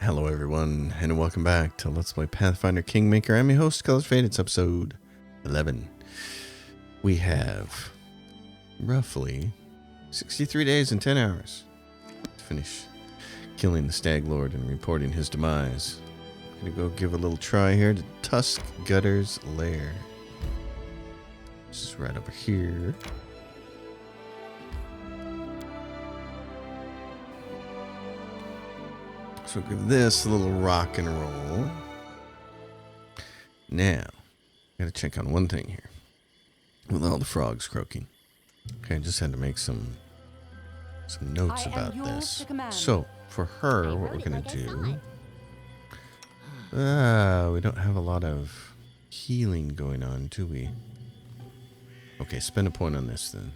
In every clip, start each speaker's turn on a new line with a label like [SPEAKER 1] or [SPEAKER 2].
[SPEAKER 1] Hello everyone, and welcome back to Let's Play Pathfinder Kingmaker. I'm your host, Colors Fade. It's episode 11. We have roughly 63 days and 10 hours to finish killing the Stag Lord and reporting his demise. I'm gonna go give a little try here to Tuskgutter's lair. This is right over here. So give this a little rock and roll. Now, gotta check on one thing here. With all the frogs croaking. Okay, I just had to make some notes about this. So, for her, what we're gonna do... we don't have a lot of healing going on, do we? Okay, spend a point on this then.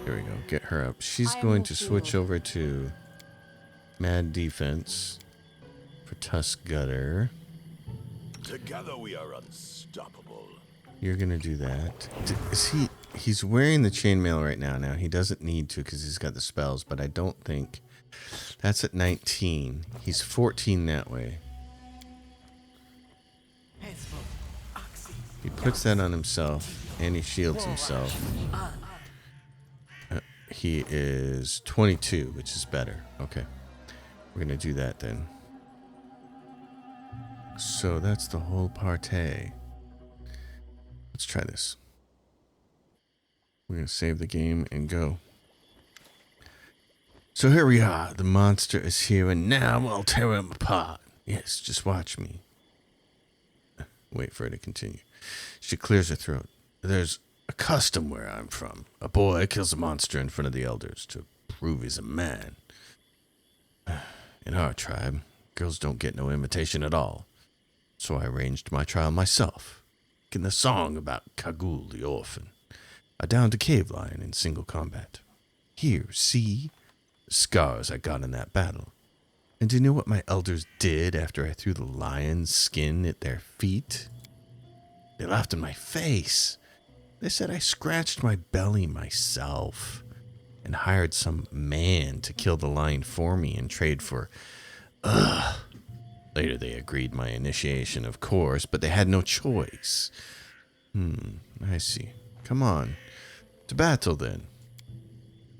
[SPEAKER 1] Here we go, get her up. She's going to switch over to... Mad defense for Tuskgutter.
[SPEAKER 2] Together we are unstoppable.
[SPEAKER 1] You're gonna do that. Is he's wearing the chainmail right now. Now he doesn't need to because he's got the spells, but I don't think that's at 19. He's 14 that way. He puts that on himself and he shields himself. He is 22, which is better. Okay. We're going to do that then. So that's the whole party. Let's try this. We're going to save the game and go. So here we are. The monster is here and now I'll tear him apart. Yes, just watch me. Wait for it to continue. She clears her throat. There's a custom where I'm from. A boy kills a monster in front of the elders to prove he's a man. In our tribe, girls don't get no invitation at all. So I arranged my trial myself. In the song about Kagul the orphan. I downed a cave lion in single combat. Here, see? The scars I got in that battle. And do you know what my elders did after I threw the lion's skin at their feet? They laughed in my face. They said I scratched my belly myself. And hired some man to kill the lion for me in trade for... Later they agreed my initiation, of course, but they had no choice. I see. Come on. To battle, then.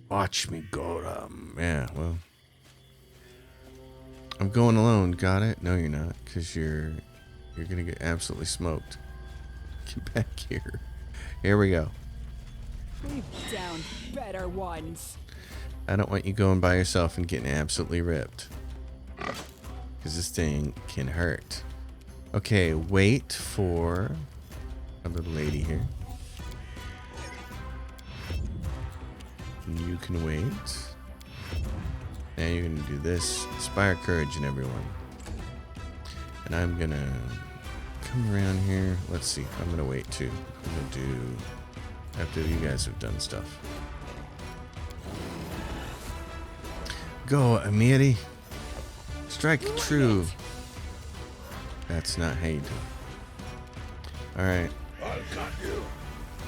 [SPEAKER 1] Watch me go, yeah, well... I'm going alone, got it? No, you're not, because you're gonna get absolutely smoked. Get back here. Here we go.
[SPEAKER 3] We've downed better ones.
[SPEAKER 1] I don't want you going by yourself and getting absolutely ripped. Because this thing can hurt. Okay, wait for a little lady here. You can wait. Now you're going to do this. Inspire courage in everyone. And I'm going to come around here. Let's see. I'm going to wait too. I'm going to do... After you guys have done stuff. Go, Amiri. Strike true. That's not how you do it. Alright.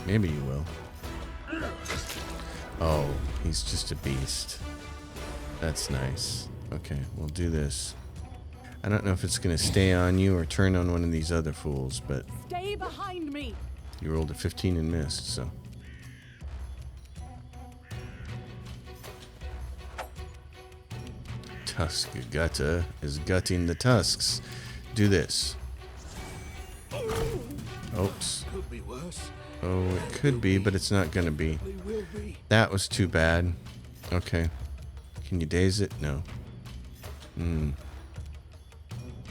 [SPEAKER 1] Maybe you will. Oh, he's just a beast. That's nice. Okay, we'll do this. I don't know if it's going to stay on you or turn on one of these other fools, but...
[SPEAKER 3] Stay behind me.
[SPEAKER 1] You rolled a 15 and missed, so... Tuskgutter is gutting the tusks. Do this. Oops.
[SPEAKER 2] Could be worse.
[SPEAKER 1] Oh, it could be, but it's not gonna be. That was too bad. Okay. Can you daze it? No.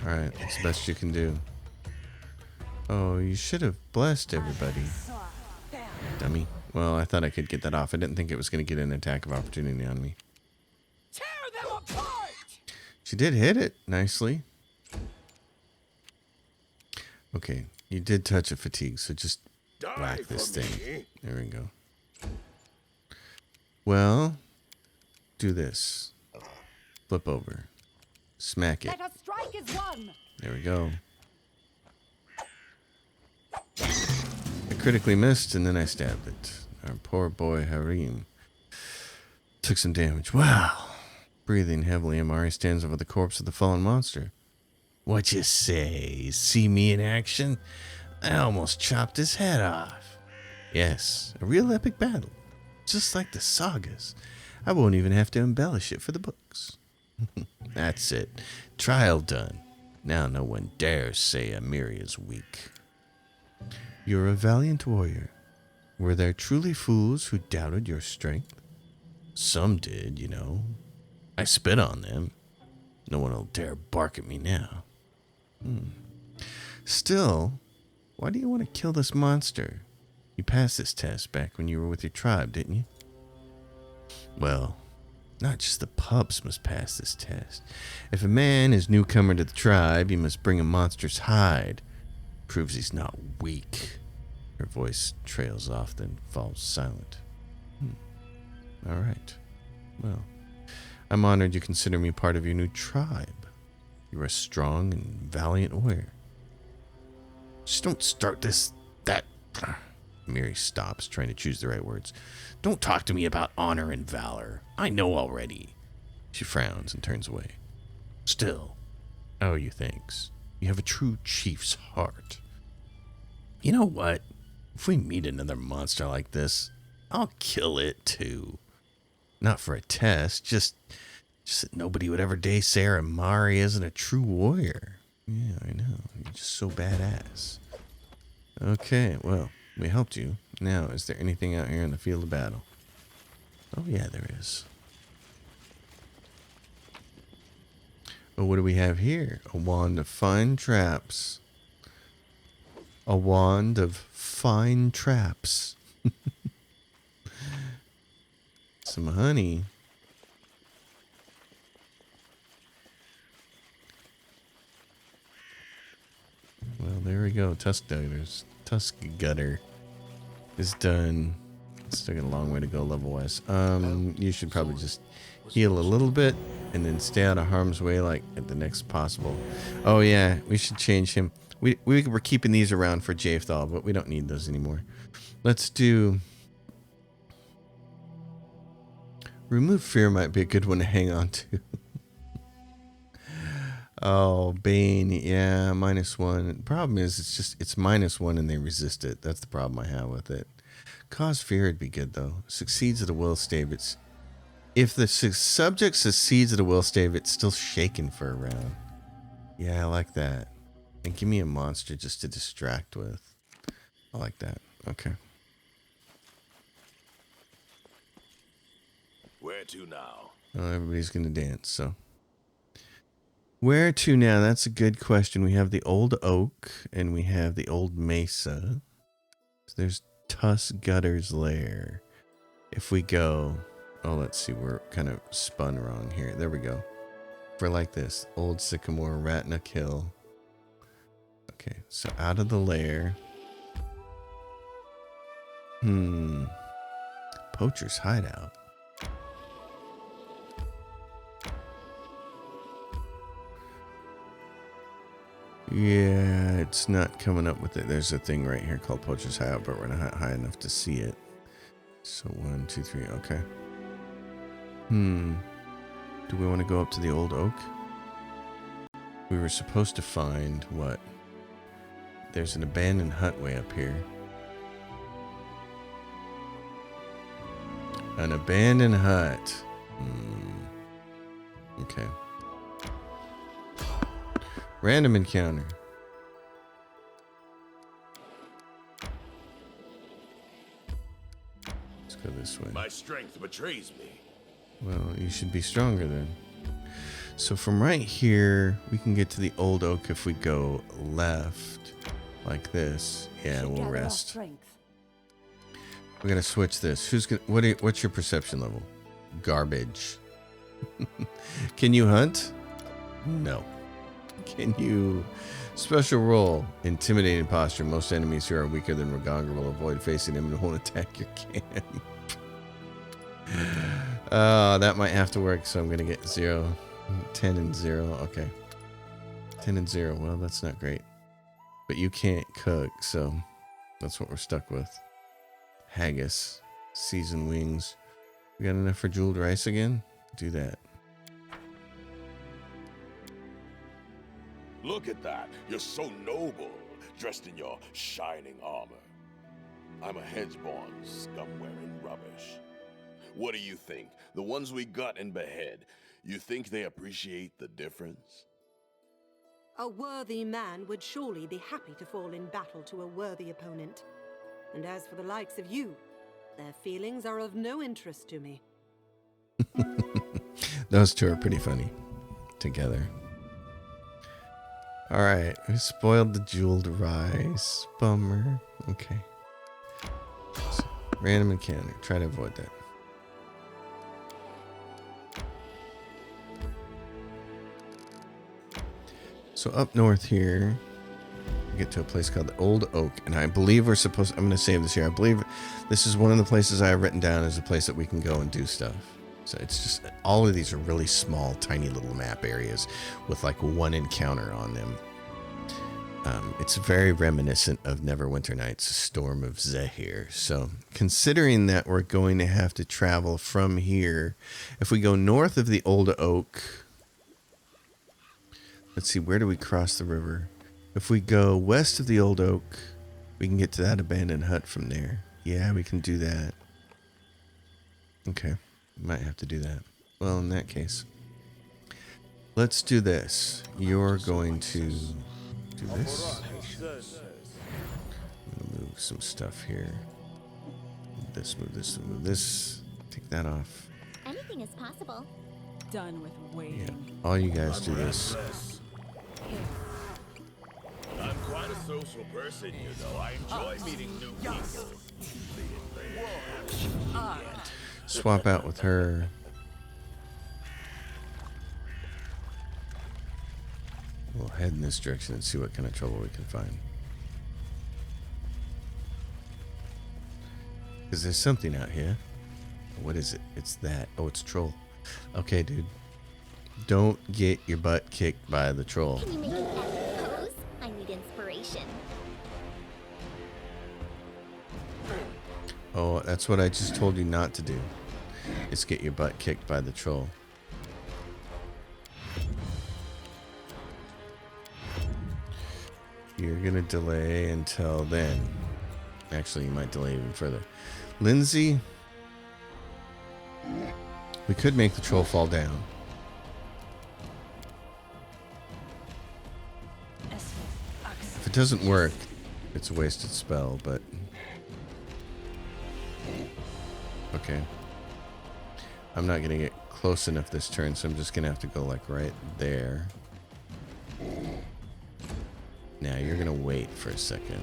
[SPEAKER 1] Alright, that's the best you can do. Oh, you should have blessed everybody. Dummy. Well, I thought I could get that off. I didn't think it was gonna get an attack of opportunity on me.
[SPEAKER 3] Tear them apart.
[SPEAKER 1] She did hit it nicely. Okay, you did touch a fatigue, so just whack this thing. There we go. Well, do this. Flip over. Smack it.
[SPEAKER 3] Let us strike as one.
[SPEAKER 1] There we go. I critically missed, and then I stabbed it. Our poor boy Harim took some damage. Wow. Breathing heavily, Amari stands over the corpse of the fallen monster. What you say? See me in action? I almost chopped his head off. Yes, a real epic battle. Just like the sagas. I won't even have to embellish it for the books. That's it. Trial done. Now no one dares say Amiri is weak. You're a valiant warrior. Were there truly fools who doubted your strength? Some did, you know. I spit on them. No one will dare bark at me now. Still, why do you want to kill this monster? You passed this test back when you were with your tribe, didn't you? Well, not just the pups must pass this test. If a man is newcomer to the tribe, he must bring a monster's hide. Proves he's not weak. Her voice trails off, then falls silent. All right. Well, I'm honored you consider me part of your new tribe. You're a strong and valiant warrior. Just don't start that. Miri stops, trying to choose the right words. Don't talk to me about honor and valor. I know already. She frowns and turns away. Still, I owe you thanks. You have a true chief's heart. You know what? If we meet another monster like this, I'll kill it too. Not for a test, just that nobody would ever dare say Amari isn't a true warrior. Yeah, I know. You're just so badass. Okay, well, we helped you. Now, is there anything out here in the field of battle? Oh, yeah, there is. Oh, what do we have here? A wand of fine traps. A wand of fine traps. Some honey. Well, there we go. Tuskgutter is done. Still got a long way to go level-wise. You should probably just heal a little bit and then stay out of harm's way, like at the next possible. Oh yeah, we should change him. We were keeping these around for Jafthal, but we don't need those anymore. Let's do. Remove fear might be a good one to hang on to. Oh, Bane, yeah, -1. Problem is, it's -1 and they resist it. That's the problem I have with it. Cause fear would be good though. Succeeds at a will stave. If the subject succeeds at a will stave, it's still shaken for a round. Yeah, I like that. And give me a monster just to distract with. I like that. Okay.
[SPEAKER 2] Where to now?
[SPEAKER 1] Oh, everybody's gonna dance, so. Where to now? That's a good question. We have the old oak and we have the old mesa. So there's Tuskgutter's lair. If we go, oh, let's see, we're kind of spun wrong here. There we go. We're like this. Old sycamore, Ratna Hill. Okay, so out of the lair. Poacher's hideout. Yeah, it's not coming up with it. There's a thing right here called Poacher's Hideout, but we're not high enough to see it. So 1, 2, 3, okay. Do we want to go up to the old oak? We were supposed to find what? There's an abandoned hut way up here. An abandoned hut. Okay. Random encounter. Let's go this way.
[SPEAKER 2] My strength betrays me.
[SPEAKER 1] Well, you should be stronger then. So from right here, we can get to the old oak if we go left, like this. Yeah, we'll rest. We're gonna switch this. What's your perception level? Garbage. Can you hunt? No. Can you special roll intimidating posture? Most enemies who are weaker than Ragonga will avoid facing him and won't attack your camp. That might have to work, so I'm gonna get 0, 10 and 0. Okay, 10 and 0. Well, that's not great, but you can't cook, so that's what we're stuck with. Haggis, seasoned wings. We got enough for jeweled rice again? Do that.
[SPEAKER 2] Look at that. You're so noble, dressed in your shining armor. I'm a hedge-born, scum-wearing rubbish. What do you think? The ones we gut and behead, you think they appreciate the difference?
[SPEAKER 4] A worthy man would surely be happy to fall in battle to a worthy opponent. And as for the likes of you, their feelings are of no interest to me.
[SPEAKER 1] Those two are pretty funny together. Alright, we spoiled the jeweled rice. Bummer. Okay. So, random encounter. Try to avoid that. So up north here, we get to a place called the Old Oak, and I believe we're supposed. I'm going to save this here. I believe this is one of the places I have written down as a place that we can go and do stuff. So it's just all of these are really small, tiny little map areas with like one encounter on them. It's very reminiscent of Neverwinter Nights, Storm of Zehir. So considering that we're going to have to travel from here, if we go north of the Old Oak. Let's see, where do we cross the river? If we go west of the Old Oak, we can get to that abandoned hut from there. Yeah, we can do that. Okay, might have to do that. Well, in that case, let's do this. You're going to do this. I'm gonna move some stuff here. Move this, move this, move this. Take that off.
[SPEAKER 5] Anything is possible.
[SPEAKER 3] Done with
[SPEAKER 1] Yeah,
[SPEAKER 3] waiting.
[SPEAKER 1] all you guys do this.
[SPEAKER 2] I'm quite a social person, you know. I enjoy meeting new people.
[SPEAKER 1] Swap out with her. We'll head in this direction and see what kind of trouble we can find. Because there's something out here. What is it? It's that. Oh, it's a troll. Okay, dude. Don't get your butt kicked by the troll.
[SPEAKER 5] Can you make it that pose? I need inspiration.
[SPEAKER 1] Oh, that's what I just told you not to do. Is get your butt kicked by the troll. You're gonna delay until then. Actually, you might delay even further. Lindsay, we could make the troll fall down. If it doesn't work, it's a wasted spell, but... Okay. I'm not gonna get close enough this turn, so I'm just gonna have to go like right there. Now you're gonna wait for a second.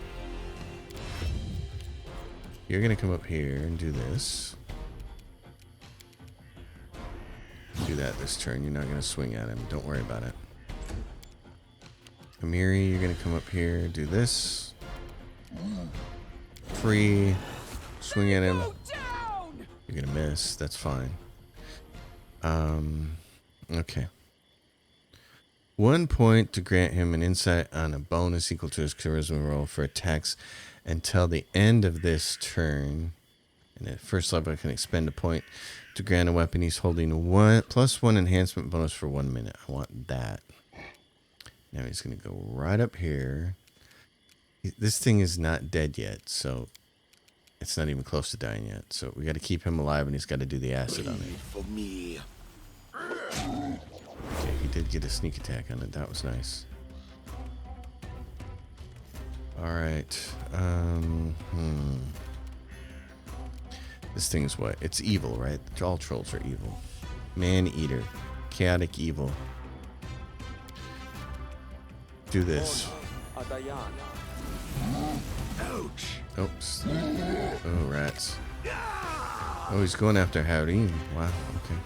[SPEAKER 1] You're gonna come up here and do this. Do that this turn. You're not gonna swing at him. Don't worry about it. Amiri, you're gonna come up here, do this. Free. Swing at him. You're gonna miss. That's fine. Okay. 1 point to grant him an insight on a bonus equal to his charisma roll for attacks until the end of this turn. And at first level, I can expend a point to grant a weapon he's holding +1 enhancement bonus for 1 minute. I want that. Now he's going to go right up here. This thing is not dead yet, so it's not even close to dying yet. So we got to keep him alive, and he's got to do the acid on it.
[SPEAKER 2] For me.
[SPEAKER 1] Okay, he did get a sneak attack on it. That was nice. All right. This thing is what? It's evil, right? All trolls are evil. Man-eater. Chaotic evil. Do this.
[SPEAKER 2] Ouch.
[SPEAKER 1] Oops. Oh, rats. Oh, he's going after Harim. Wow, okay.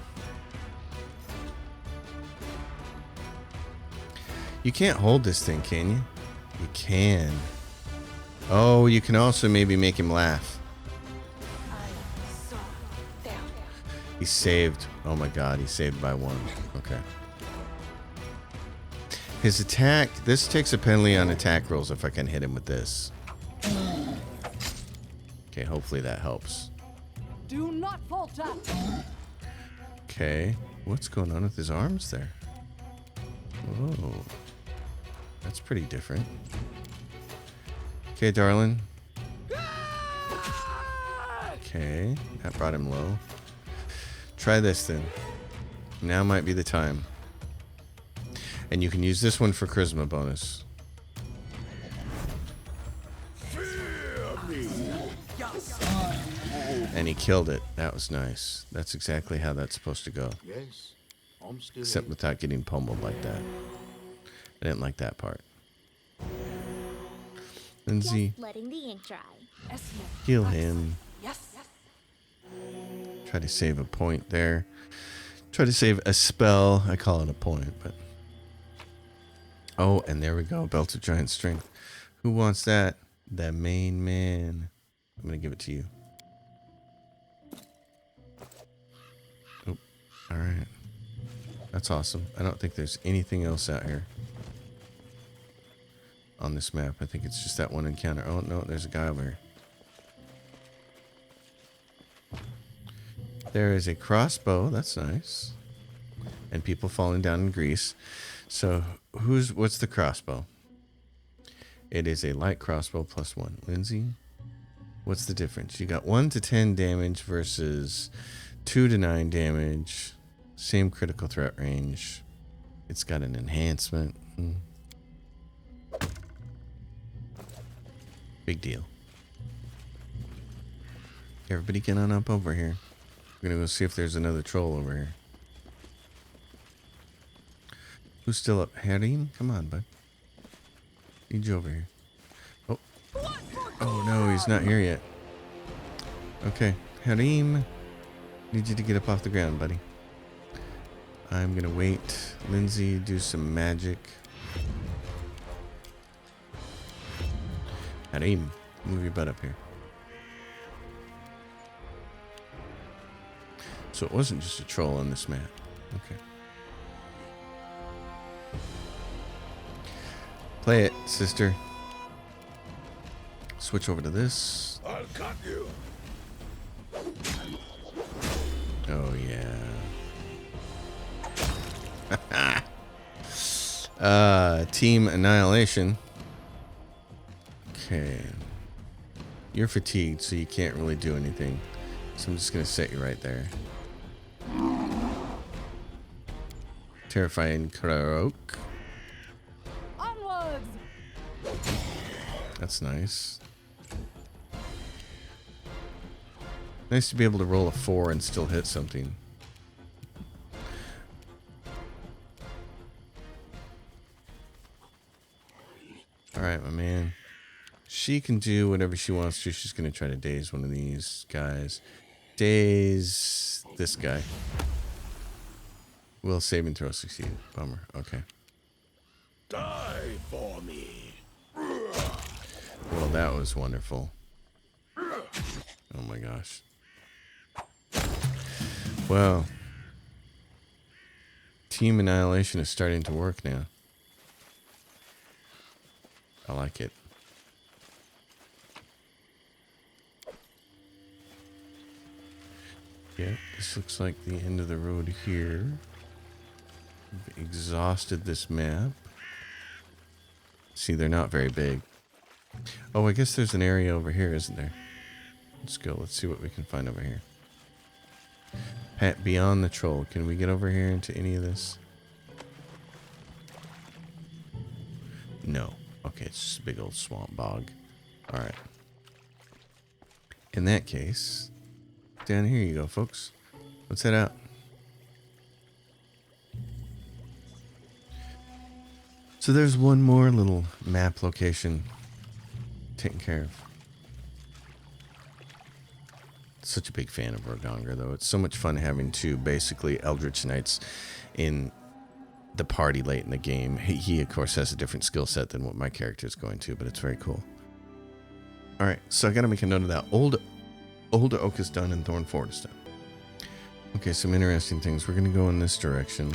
[SPEAKER 1] You can't hold this thing, can you? You can. Oh, you can also maybe make him laugh. He's saved. Oh my god, he's saved by 1. Okay. His attack, this takes a penalty on attack rolls if I can hit him with this. Okay, hopefully that helps.
[SPEAKER 3] Do not falter.
[SPEAKER 1] Okay, what's going on with his arms there? Oh. That's pretty different. Okay, darling. Okay, that brought him low. Try this then. Now might be the time. And you can use this one for charisma bonus. And he killed it. That was nice. That's exactly how that's supposed to go.
[SPEAKER 6] Yes, I'm still
[SPEAKER 1] Except
[SPEAKER 6] here.
[SPEAKER 1] without getting pummeled like that. I didn't like that part. Lindsay,
[SPEAKER 5] Just letting the ink dry.
[SPEAKER 3] Yes, yes.
[SPEAKER 1] heal him.
[SPEAKER 3] Yes.
[SPEAKER 1] Try to save a point there. Try to save a spell. I call it a point, but... Oh, and there we go. Belt of Giant Strength. Who wants that? The main man. I'm going to give it to you. Oh, all right. That's awesome. I don't think there's anything else out here on this map. I think it's just that one encounter. Oh, no, there's a guy over here. There is a crossbow. That's nice. And people falling down in Greece. So, what's the crossbow? It is a light crossbow +1. Lindsay, what's the difference? You got 1 to 10 damage versus 2 to 9 damage. Same critical threat range. It's got an enhancement. Big deal. Everybody get on up over here. We're gonna go see if there's another troll over here. Who's still up? Harim? Come on, bud. Need you over here. Oh. Oh no, he's not here yet. Okay. Harim. Need you to get up off the ground, buddy. I'm gonna wait. Lindsay, do some magic. Harim, move your butt up here. So it wasn't just a troll on this map. Okay. Play it, sister. Switch over to this.
[SPEAKER 2] I'll cut you.
[SPEAKER 1] Oh, yeah. Team Annihilation. Okay. You're fatigued, so you can't really do anything. So I'm just going to set you right there. Terrifying croak.
[SPEAKER 3] Onwards!
[SPEAKER 1] That's nice. Nice to be able to roll a 4 and still hit something. Alright, my man. She can do whatever she wants to. She's going to try to daze one of these guys. Daze this guy. Will saving throw succeed. Bummer. Okay.
[SPEAKER 2] Die for me.
[SPEAKER 1] Well, that was wonderful. Oh my gosh. Well, Team Annihilation is starting to work now. I like it. Yeah, this looks like the end of the road here. We've exhausted this map. See, they're not very big. Oh, I guess there's an area over here, isn't there? Let's go. Let's see what we can find over here. Pat, beyond the troll. Can we get over here into any of this? No. Okay, it's just a big old swamp bog. Alright. In that case, down here you go, folks. Let's head out. So there's one more little map location taken care of. Such a big fan of Rogongar, though. It's so much fun having two basically Eldritch Knights in the party late in the game. He of course, has a different skill set than what my character is going to, but it's very cool. All right, so I got to make a note of that. Old Oak is done and Thornford is done. Okay, some interesting things. We're going to go in this direction.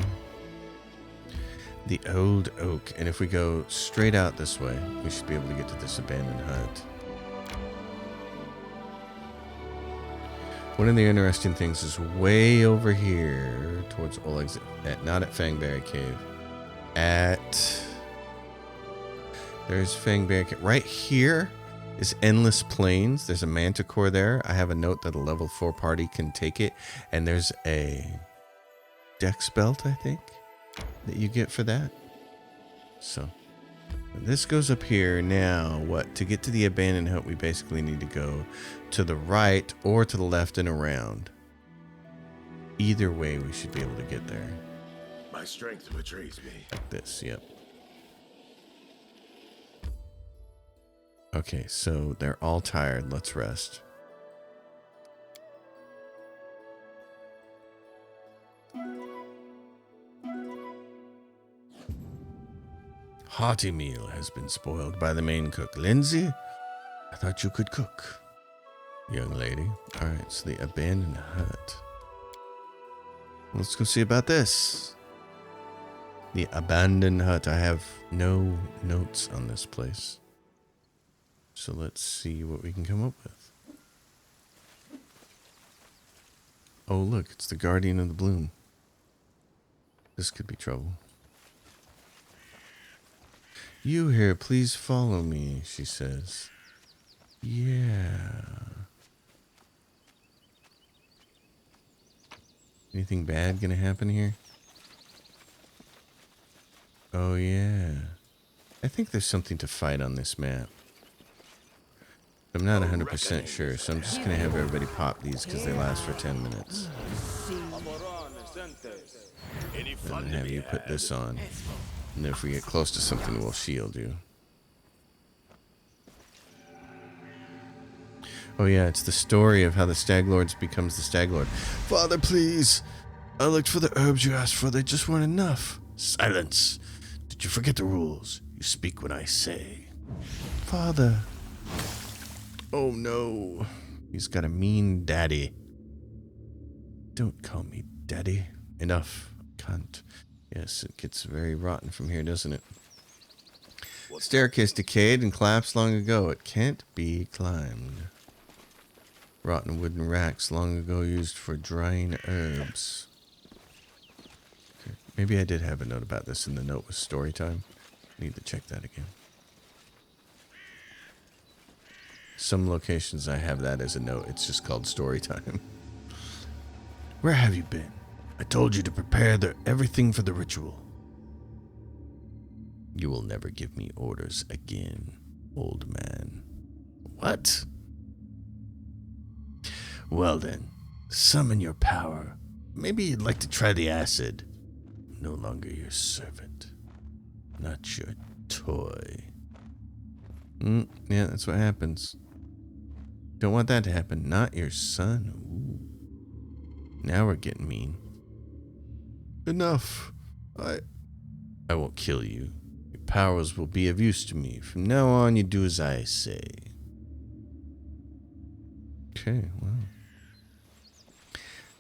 [SPEAKER 1] The Old Oak. And if we go straight out this way, we should be able to get to this abandoned hut. One of the interesting things is way over here towards Oleg's, not at Fangberry Cave, at There's Fangbear. Right here is Endless Plains. There's a Manticore there. I have a note that a level 4 party can take it. And there's a Dex Belt, I think, that you get for that. So, this goes up here. Now, what? To get to the Abandoned Hut, we basically need to go to the right or to the left and around. Either way, we should be able to get there.
[SPEAKER 2] My strength betrays me.
[SPEAKER 1] Like this, yep. Okay, so they're all tired. Let's rest. Hearty meal has been spoiled by the main cook. Lindsay, I thought you could cook. Young lady. Alright, so the abandoned hut. Let's go see about this. The abandoned hut. I have no notes on this place. So let's see what we can come up with. Oh, look, it's the Guardian of the Bloom. This could be trouble. You here, please follow me, she says. Yeah. Anything bad gonna happen here? Oh, yeah. I think there's something to fight on this map. I'm not 100% sure, so I'm just gonna have everybody pop these because they last for 10 minutes. And have you put this on. And if we get close to something, we'll shield you. Oh yeah, it's the story of how the Stag Lords becomes the Stag Lord. Father, please! I looked for the herbs you asked for, they just weren't enough. Silence! Did you forget the rules? You speak when I say. Father. Oh no. He's got a mean daddy. Don't call me daddy. Enough. Cunt. Yes, it gets very rotten from here, doesn't it? Staircase decayed and collapsed long ago. It can't be climbed. Rotten wooden racks long ago used for drying herbs. Okay. Maybe I did have a note about this in the note with story time. Need to check that again. Some locations I have that as a note. It's just called story time. Where have you been? I told you to prepare everything for the ritual. You will never give me orders again, old man. What? Well then, summon your power. Maybe you'd like to try the acid. No longer your servant. Not your toy. Yeah, that's what happens. Don't want that to happen. Not your son. Ooh. Now we're getting mean. Enough. I won't kill you. Your powers will be of use to me. From now on, you do as I say. Okay, wow.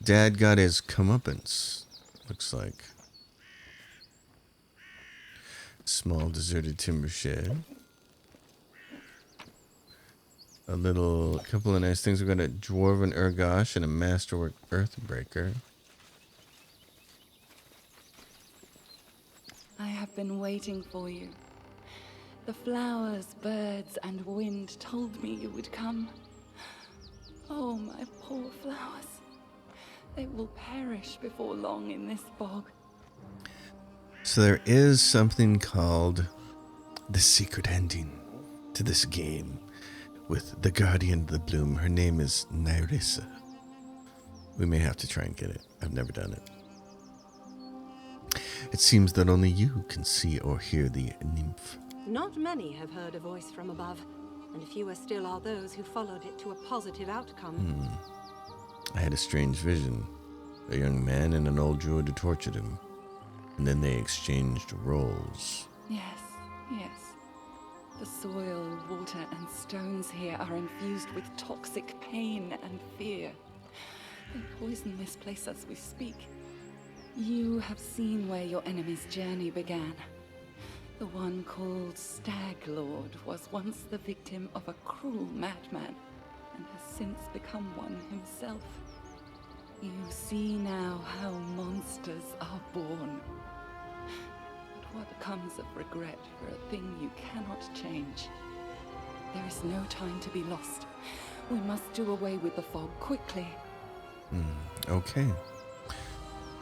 [SPEAKER 1] Dad got his comeuppance. Looks like. Small deserted timber shed. A couple of nice things. We've got a dwarven Urgosh and a masterwork earthbreaker.
[SPEAKER 3] I have been waiting for you. The flowers, birds, and wind told me you would come. Oh, my poor flowers. They will perish before long in this bog.
[SPEAKER 1] So there is something called the secret ending to this game with the Guardian of the Bloom. Her name is Nyrissa. We may have to try and get it. I've never done it. It seems that only you can see or hear the nymph.
[SPEAKER 4] Not many have heard a voice from above, and fewer still are those who followed it to a positive outcome.
[SPEAKER 1] I had a strange vision. A young man and an old druid who tortured him. And then they exchanged roles.
[SPEAKER 3] Yes, yes. The soil, water, and stones here are infused with toxic pain and fear. They poison this place as we speak. You have seen where your enemy's journey began. The one called Stag Lord was once the victim of a cruel madman, and has since become one himself. You see now how monsters are born. But What comes of regret for a thing you cannot change? There is no time to be lost. We must do away with the fog quickly.
[SPEAKER 1] Okay.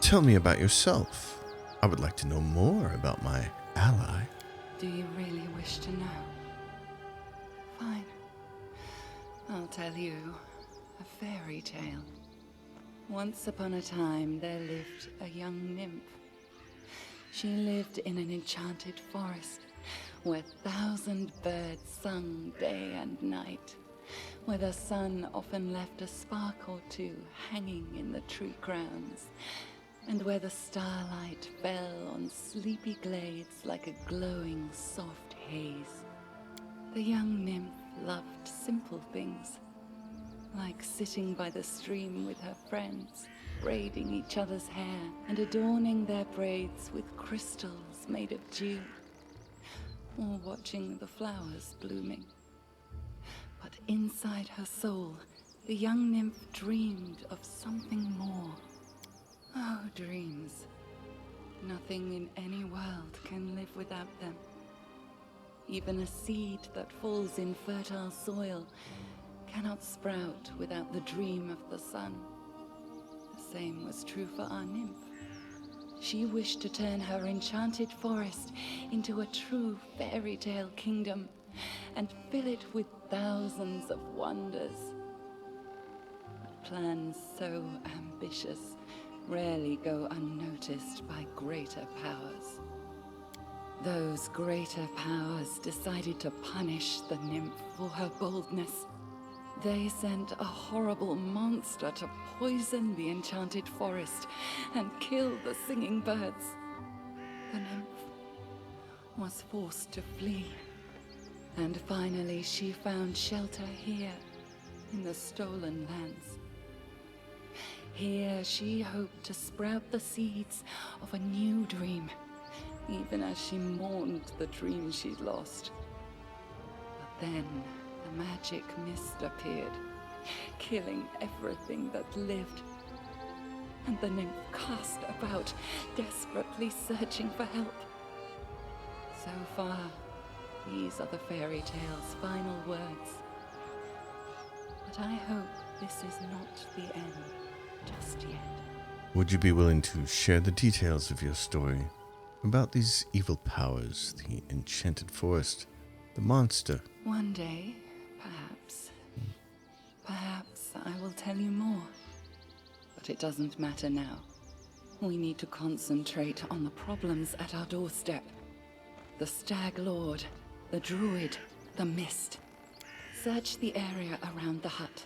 [SPEAKER 1] Tell me about yourself. I would like to know more about my ally.
[SPEAKER 3] Do you really wish to know? Fine. I'll tell you a fairy tale. Once upon a time, there lived a young nymph. She lived in an enchanted forest, where 1,000 birds sung day and night, where the sun often left a spark or two hanging in the tree crowns, and where the starlight fell on sleepy glades like a glowing soft haze. The young nymph loved simple things, like sitting by the stream with her friends, braiding each other's hair and adorning their braids with crystals made of dew, or watching the flowers blooming. But inside her soul, the young nymph dreamed of something more. Oh, dreams. Nothing in any world can live without them. Even a seed that falls in fertile soil cannot sprout without the dream of the sun. The same was true for our nymph. She wished to turn her enchanted forest into a true fairy tale kingdom and fill it with thousands of wonders. But plans so ambitious rarely go unnoticed by greater powers. Those greater powers decided to punish the nymph for her boldness. They sent a horrible monster to poison the enchanted forest and kill the singing birds. The nymph was forced to flee, and finally she found shelter here in the stolen lands. Here she hoped to sprout the seeds of a new dream, even as she mourned the dream she'd lost. But then the magic mist appeared, killing everything that lived. And the nymph cast about, desperately searching for help. So far, these are the fairy tale's final words. But I hope this is not the end just yet.
[SPEAKER 1] Would you be willing to share the details of your story about these evil powers, the enchanted forest, the monster?
[SPEAKER 3] One day, perhaps I will tell you more. But it doesn't matter now. We need to concentrate on the problems at our doorstep. The Stag Lord, the Druid, the Mist. Search the area around the hut.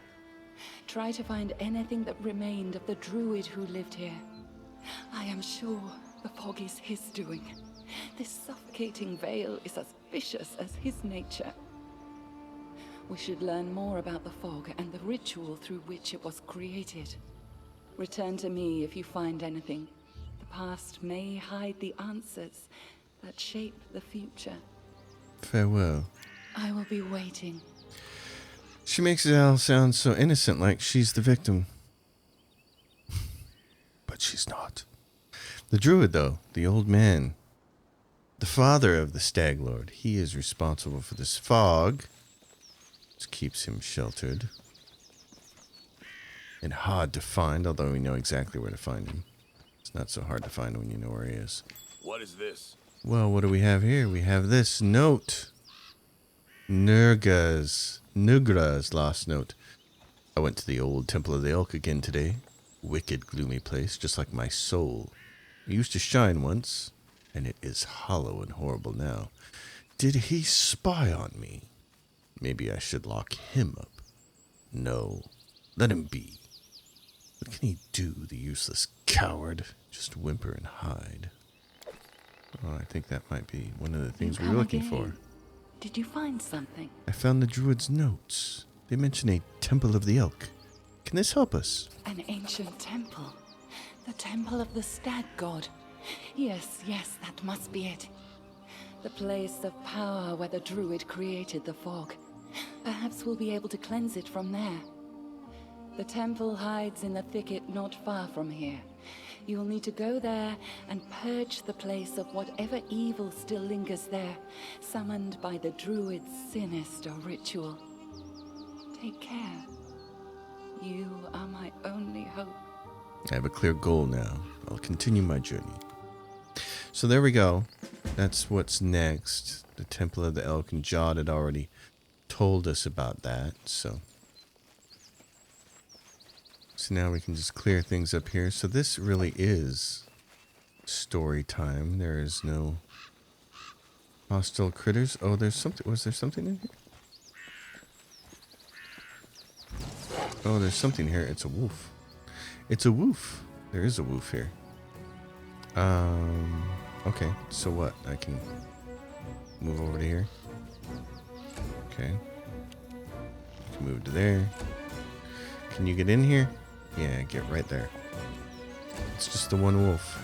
[SPEAKER 3] Try to find anything that remained of the Druid who lived here. I am sure the fog is his doing. This suffocating veil is as vicious as his nature. We should learn more about the fog and the ritual through which it was created. Return to me if you find anything. The past may hide the answers that shape the future.
[SPEAKER 1] Farewell.
[SPEAKER 3] I will be waiting.
[SPEAKER 1] She makes it all sound so innocent, like she's the victim. But she's not. The druid, though, the old man, the father of the Stag Lord, he is responsible for this fog, which keeps him sheltered and hard to find, although we know exactly where to find him. It's not so hard to find when you know where he is.
[SPEAKER 2] What is this?
[SPEAKER 1] Well, what do we have here? We have this note. Nugra's last note. I went to the old Temple of the Elk again today. Wicked, gloomy place, just like my soul. It used to shine once, and it is hollow and horrible now. Did he spy on me? Maybe I should lock him up. No, let him be. What can he do, the useless coward? Just whimper and hide. Oh, I think that might be one of the things we were looking for.
[SPEAKER 3] Did you find something?
[SPEAKER 1] I found the druid's notes. They mention a Temple of the Elk. Can this help us?
[SPEAKER 3] An ancient temple. The temple of the Stag God. Yes, that must be it. The place of power where the druid created the fog. Perhaps we'll be able to cleanse it from there. The temple hides in the thicket not far from here. You will need to go there and purge the place of whatever evil still lingers there, summoned by the druid's sinister ritual. Take care. You are my only hope.
[SPEAKER 1] I have a clear goal now. I'll continue my journey. So there we go. That's what's next. The Temple of the Elk, and Jod had already told us about that, so now we can just clear things up here. So this really is story time. There is no hostile critters. Oh, there's something. Was there something in here? Oh, there's something here. It's a wolf. It's a wolf. There is a wolf here. Okay, so what? I can move over to here. Okay. Can move to there. Can you get in here? Yeah, get right there. It's just the one wolf.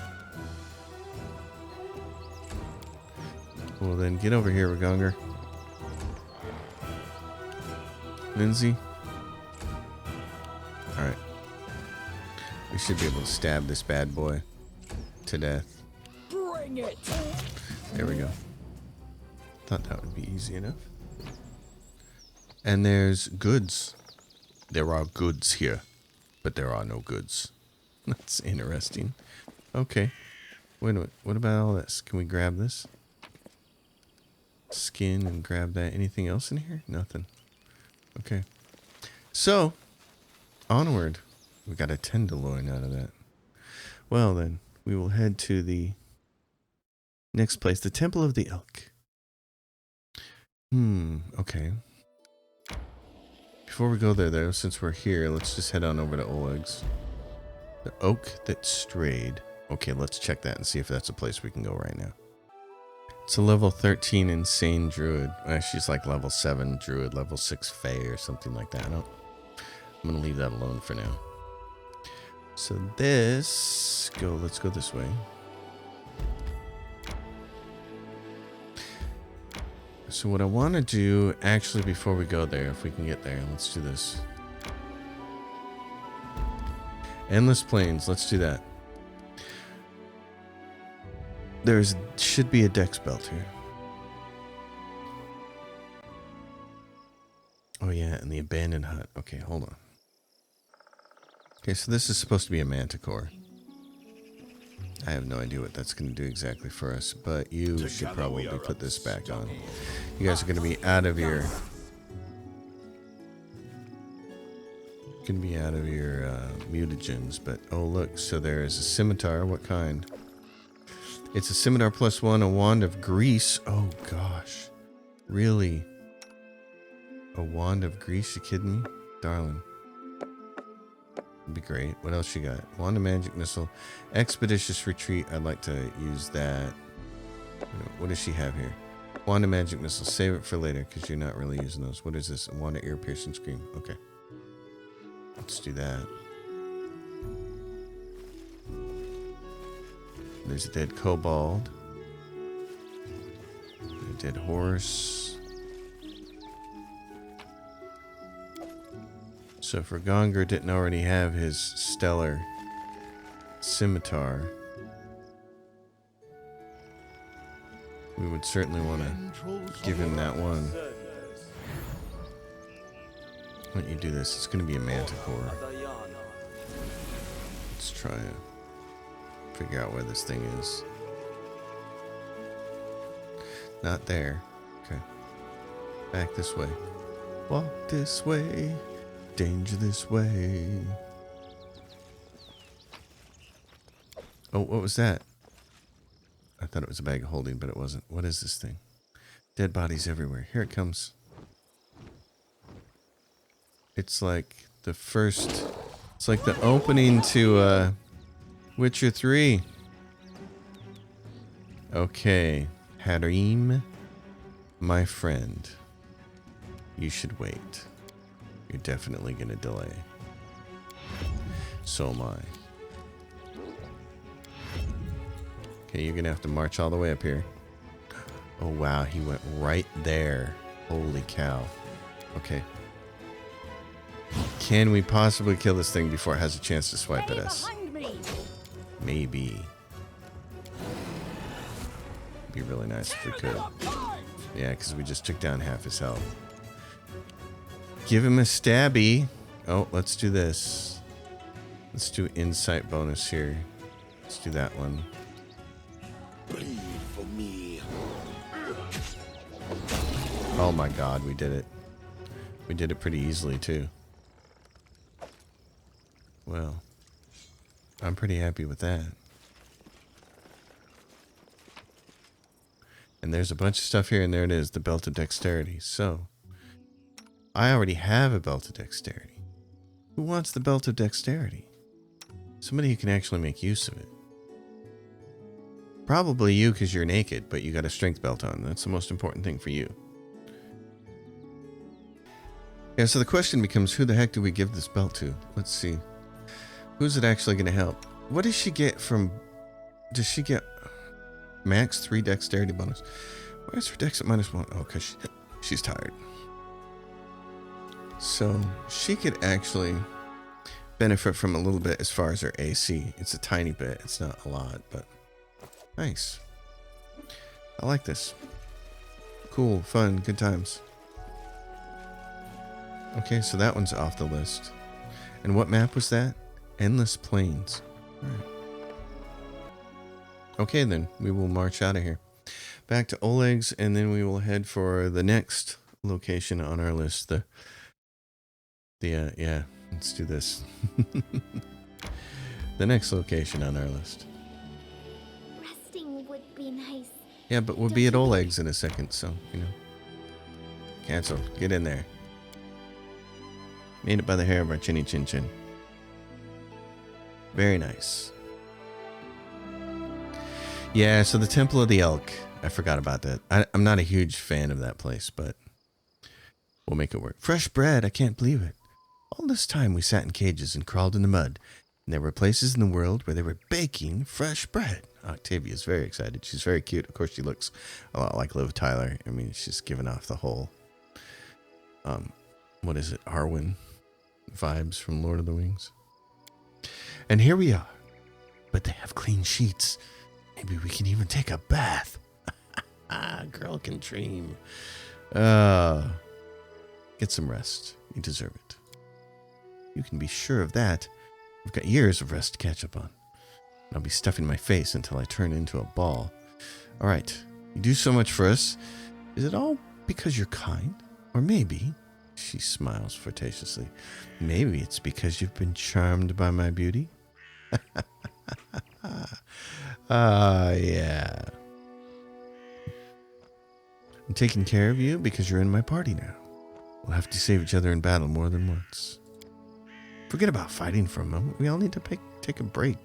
[SPEAKER 1] Well then, get over here, Ragonger. Lindsay. Alright. We should be able to stab this bad boy to death.
[SPEAKER 6] Bring it.
[SPEAKER 1] There we go. Thought that would be easy enough. And there's goods. There are goods here, but there are no goods. That's interesting. Okay. Wait a minute. What about all this? Can we grab this? Skin and grab that. Anything else in here? Nothing. Okay. So, onward. We got a tenderloin out of that. Well then, we will head to the next place, the Temple of the Elk. Okay. Before we go there, though, since we're here, let's just head on over to Oleg's. The Oak That Strayed. Okay, let's check that and see if that's a place we can go right now. It's a level 13 insane druid. She's like level 7 druid, level 6 fae or something like that. I'm going to leave that alone for now. So let's go this way. So what I want to do, actually, before we go there, if we can get there, let's do this. Endless Plains, let's do that. Should be a dex belt here. Oh yeah, and the abandoned hut. Okay, hold on. Okay, so this is supposed to be a Manticore. I have no idea what that's going to do exactly for us, but you should probably put this back on. You guys are going to be out of your... mutagens, but oh look, so there is a scimitar. What kind? It's a scimitar +1, a wand of grease. Oh gosh. Really? A wand of grease? You kidding me? Darling. That'd be great. What else you got? Wand of magic missile. Expeditious retreat. I'd like to use that. What does she have here? Wand of magic missile. Save it for later because you're not really using those. What is this? A wand of ear piercing scream. Okay. Let's do that. There's a dead kobold. A dead horse. So if Ragonger didn't already have his stellar scimitar, we would certainly want to give him that one. Why don't you do this? It's going to be a Manticore. Let's try it. Figure out where this thing is. Not there. Okay. Back this way. Walk this way. Danger this way. Oh, what was that? I thought it was a bag of holding, but it wasn't. What is this thing? Dead bodies everywhere. Here it comes. It's like the first... It's like the opening to Witcher 3. Okay. Harim, my friend. You should wait. You're definitely going to delay. So am I. Okay, you're going to have to march all the way up here. Oh, wow. He went right there. Holy cow. Okay. Can we possibly kill this thing before it has a chance to swipe at us? Maybe. Be really nice if we could. Yeah, because we just took down half his health. Give him a stabby. Oh, let's do this. Let's do insight bonus here. Let's do that one.
[SPEAKER 2] Bleed for me.
[SPEAKER 1] Oh my god, we did it. We did it pretty easily, too. Well, I'm pretty happy with that. And there's a bunch of stuff here, and there it is, the Belt of Dexterity. So, I already have a Belt of Dexterity. Who wants the Belt of Dexterity? Somebody who can actually make use of it. Probably you, because you're naked, but you got a strength belt on. That's the most important thing for you. Yeah, so the question becomes, who the heck do we give this belt to? Let's see. Who's it actually going to help? What does she get from... Does she get max 3 dexterity bonus? Why is her dex at -1? Oh, because she's tired. So, she could actually benefit from a little bit as far as her AC. It's a tiny bit. It's not a lot, but... Nice. I like this. Cool, fun, good times. Okay, so that one's off the list. And what map was that? Endless Plains. Alright. Okay, then. We will march out of here. Back to Oleg's, and then we will head for the next location on our list. Yeah, let's do this. The next location on our list.
[SPEAKER 5] Resting would be nice.
[SPEAKER 1] Yeah, but we'll be at Oleg's in a second, so, you know. Cancel. Get in there. Made it by the hair of our chinny chin chin. Very nice. Yeah, so the Temple of the Elk. I forgot about that. I'm not a huge fan of that place, but we'll make it work. Fresh bread. I can't believe it. All this time we sat in cages and crawled in the mud. And there were places in the world where they were baking fresh bread. Octavia's very excited. She's very cute. Of course, she looks a lot like Liv Tyler. I mean, she's giving off the whole, what is it, Arwen vibes from Lord of the Rings. And here we are. But they have clean sheets. Maybe we can even take a bath. Girl can dream. Get some rest. You deserve it. You can be sure of that. I've got years of rest to catch up on. I'll be stuffing my face until I turn into a ball. All right. You do so much for us. Is it all because you're kind? Or maybe, she smiles flirtatiously, maybe it's because you've been charmed by my beauty? Yeah. I'm taking care of you because you're in my party now. We'll have to save each other in battle more than once. Forget about fighting for a moment. We all need to take a break.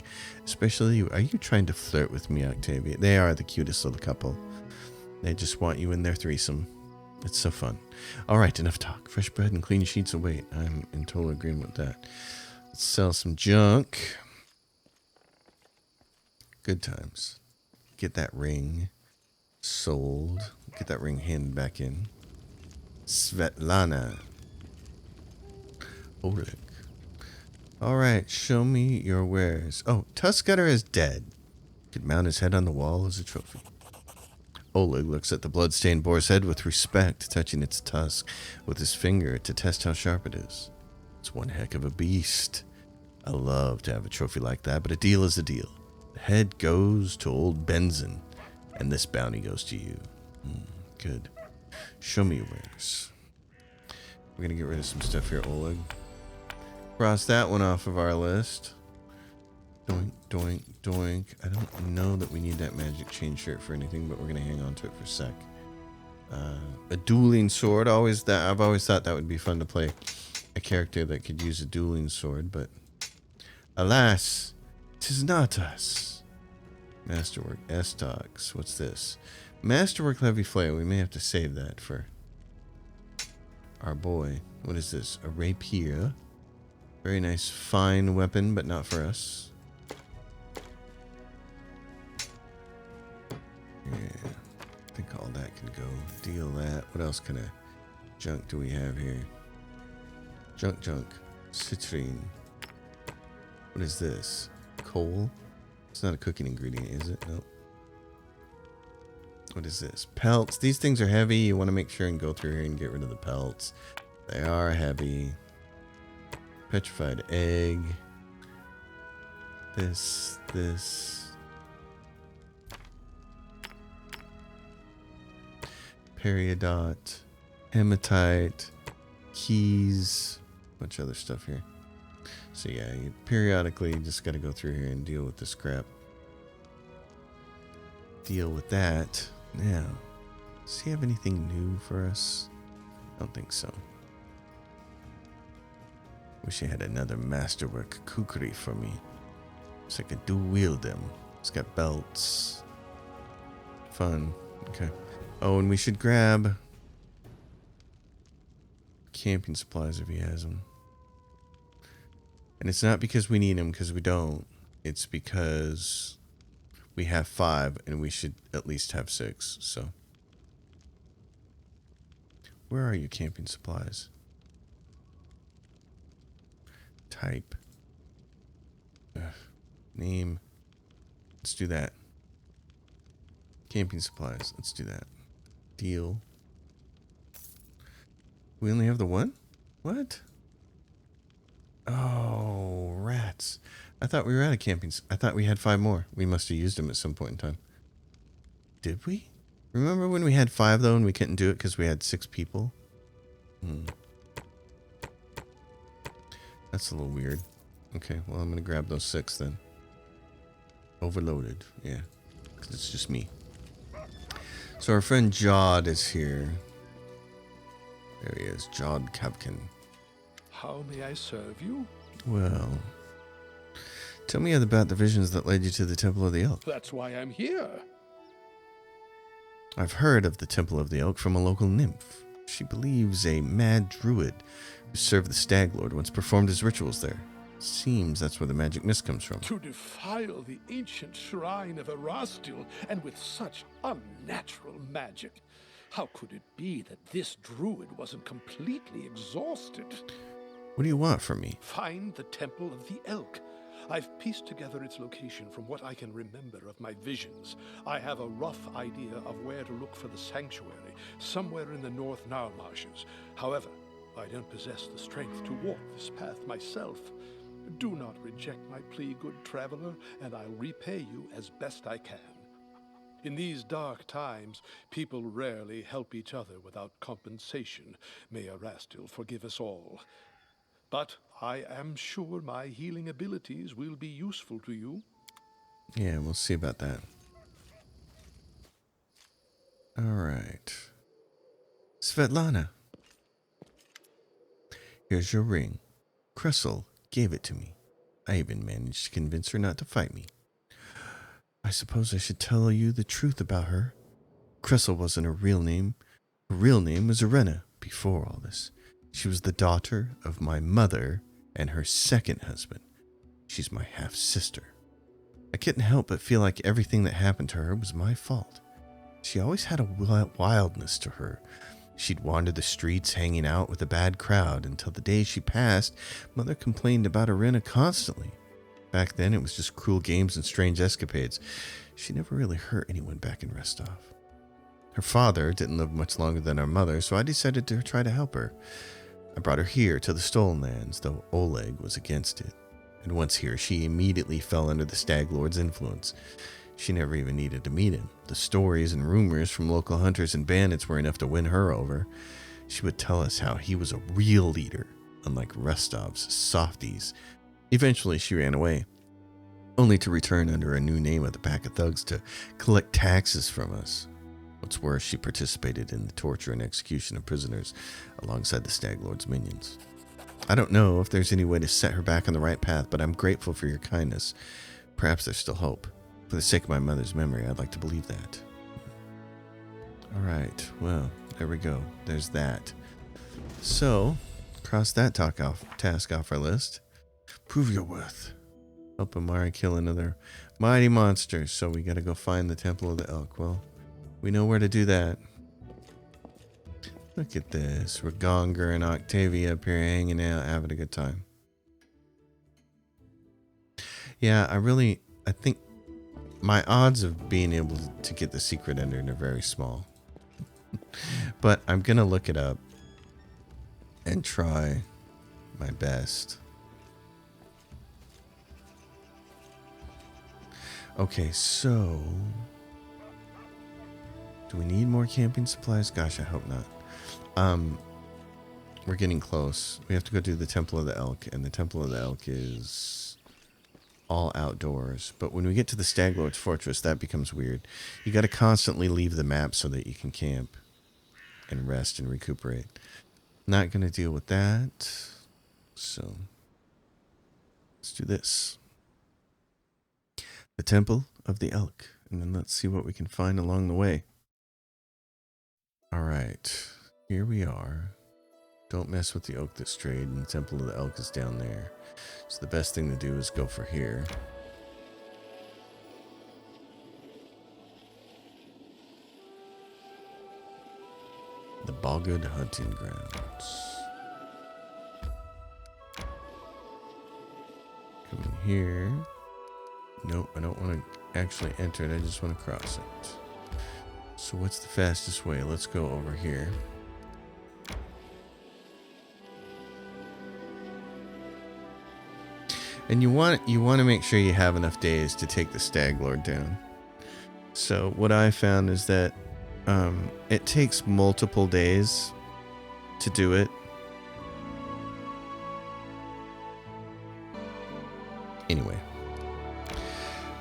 [SPEAKER 1] Especially you. Are you trying to flirt with me, Octavia? They are the cutest little couple. They just want you in their threesome. It's so fun. All right, enough talk. Fresh bread and clean sheets await. I'm in total agreement with that. Let's sell some junk. Good times. Get that ring sold. Get that ring handed back in. Svetlana. Oleg. All right, show me your wares. Oh, Tuskgutter is dead. Could mount his head on the wall as a trophy. Oleg looks at the bloodstained boar's head with respect, touching its tusk with his finger to test how sharp it is. It's one heck of a beast. I love to have a trophy like that, but a deal is a deal. The head goes to old Benson, and this bounty goes to you. Good. Show me your wares. We're going to get rid of some stuff here, Oleg. Cross that one off of our list. Doink, doink, doink. I don't know that we need that magic chain shirt for anything, but we're going to hang on to it for a sec. A dueling sword. I've always thought that would be fun to play a character that could use a dueling sword, but alas, 'tis not us. Masterwork, Estox. What's this? Masterwork heavy flail. We may have to save that for our boy. What is this? A rapier. Very nice, fine weapon, but not for us. Yeah, I think all that can go. Deal that. What else kind of junk do we have here? Junk. Citrine. What is this? Coal? It's not a cooking ingredient, is it? Nope. What is this? Pelts. These things are heavy. You want to make sure and go through here and get rid of the pelts. They are heavy. Petrified egg. This. Periodot. Hematite. Keys. Bunch of other stuff here. So yeah, you periodically just got to go through here and deal with this crap. Deal with that. Now, does he have anything new for us? I don't think so. Wish I had another masterwork kukri for me, so I could dual wield them. It's got belts. Fun. Okay. Oh, and we should grab camping supplies if he has them. And it's not because we need them, because we don't. It's because we have 5 and we should at least have 6. So, where are your camping supplies? Type. Name. Let's do that. Camping supplies. Let's do that. Deal. We only have the one? What? Oh, rats. I thought we were out of camping. I thought we had 5 more. We must have used them at some point in time. Did we? Remember when we had 5 though and we couldn't do it because we had 6 people? That's a little weird. Okay, well I'm going to grab those 6 then. Overloaded. Yeah, because it's just me. So our friend Jod is here. There he is, Jod Kavkin.
[SPEAKER 6] How may I serve you?
[SPEAKER 1] Well, tell me about the visions that led you to the Temple of the Elk.
[SPEAKER 6] That's why I'm here.
[SPEAKER 1] I've heard of the Temple of the Elk from a local nymph. She believes a mad druid who served the Stag Lord once performed his rituals there. Seems that's where the magic mist comes from.
[SPEAKER 6] To defile the ancient shrine of Erastil, and with such unnatural magic. How could it be that this druid wasn't completely exhausted?
[SPEAKER 1] What do you want from me?
[SPEAKER 6] Find the Temple of the Elk. I've pieced together its location from what I can remember of my visions. I have a rough idea of where to look for the sanctuary, somewhere in the North Nile marshes. However, I don't possess the strength to walk this path myself. Do not reject my plea, good traveler, and I'll repay you as best I can. In these dark times, people rarely help each other without compensation. May Erastil forgive us all. But I am sure my healing abilities will be useful to you.
[SPEAKER 1] Yeah, we'll see about that. All right. Svetlana. Here's your ring. Kressel gave it to me. I even managed to convince her not to fight me. I suppose I should tell you the truth about her. Kressel wasn't her real name. Her real name was Irena before all this. She was the daughter of my mother and her second husband. She's my half-sister. I couldn't help but feel like everything that happened to her was my fault. She always had a wildness to her. She'd wander the streets hanging out with a bad crowd until the day she passed. Mother complained about Irena constantly. Back then, it was just cruel games and strange escapades. She never really hurt anyone back in Rostov. Her father didn't live much longer than our mother, so I decided to try to help her. I brought her here to the Stolen Lands, though Oleg was against it. And once here, she immediately fell under the Stag Lord's influence. She never even needed to meet him. The stories and rumors from local hunters and bandits were enough to win her over. She would tell us how he was a real leader, unlike Rostov's softies. Eventually, she ran away, only to return under a new name with a pack of thugs to collect taxes from us. What's worse, she participated in the torture and execution of prisoners alongside the Stag Lord's minions. I don't know if there's any way to set her back on the right path, but I'm grateful for your kindness. Perhaps there's still hope. For the sake of my mother's memory, I'd like to believe that. All right, well, there we go. There's that. So, cross that task off our list. Prove your worth. Help Amari kill another mighty monster, so we gotta go find the Temple of the Elk. Well, we know where to do that. Look at this. Ragonger and Octavia up here hanging out, having a good time. Yeah, I think my odds of being able to get the secret ending are very small. But I'm gonna look it up and try my best. Okay, so do we need more camping supplies? Gosh, I hope not. We're getting close. We have to go do the Temple of the Elk, and the Temple of the Elk is all outdoors. But when we get to the Staglord's Fortress, that becomes weird. You got to constantly leave the map so that you can camp and rest and recuperate. Not going to deal with that. So let's do this. The Temple of the Elk. And then let's see what we can find along the way. All right. Here we are. Don't mess with the oak that strayed, and the Temple of the Elk is down there. So the best thing to do is go for here. The Bogged Hunting Grounds. Come in here. Nope, I don't want to actually enter it. I just want to cross it. So what's the fastest way? Let's go over here. And you want to make sure you have enough days to take the Staglord down. So what I found is that it takes multiple days to do it. Anyway,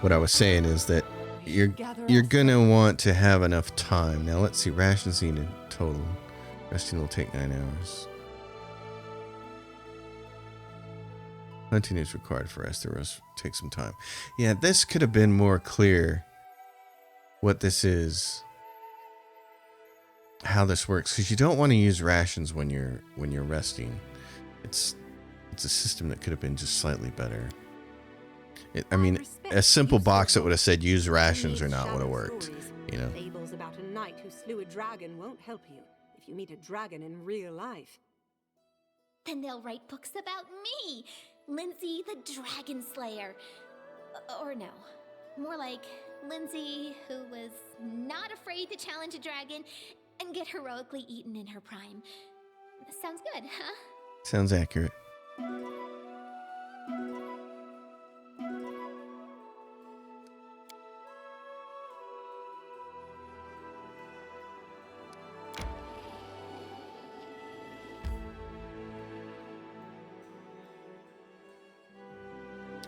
[SPEAKER 1] what I was saying is that you're gonna want to have enough time. Now let's see, rations needed total. Resting will take 9 hours. Hunting is required for rest. The rest take some time. Yeah, this could have been more clear what this is, how this works, because you don't want to use rations when you're resting. It's a system that could have been just slightly better. I mean, a simple box that would have said use rations or not would have worked. You know.
[SPEAKER 4] Fables about a knight who slew a dragon won't help you if you meet a dragon in real life.
[SPEAKER 5] Then they'll write books about me, Lindsay the Dragon Slayer. Or no, more like Lindsay who was not afraid to challenge a dragon and get heroically eaten in her prime. Sounds good, huh?
[SPEAKER 1] Sounds accurate.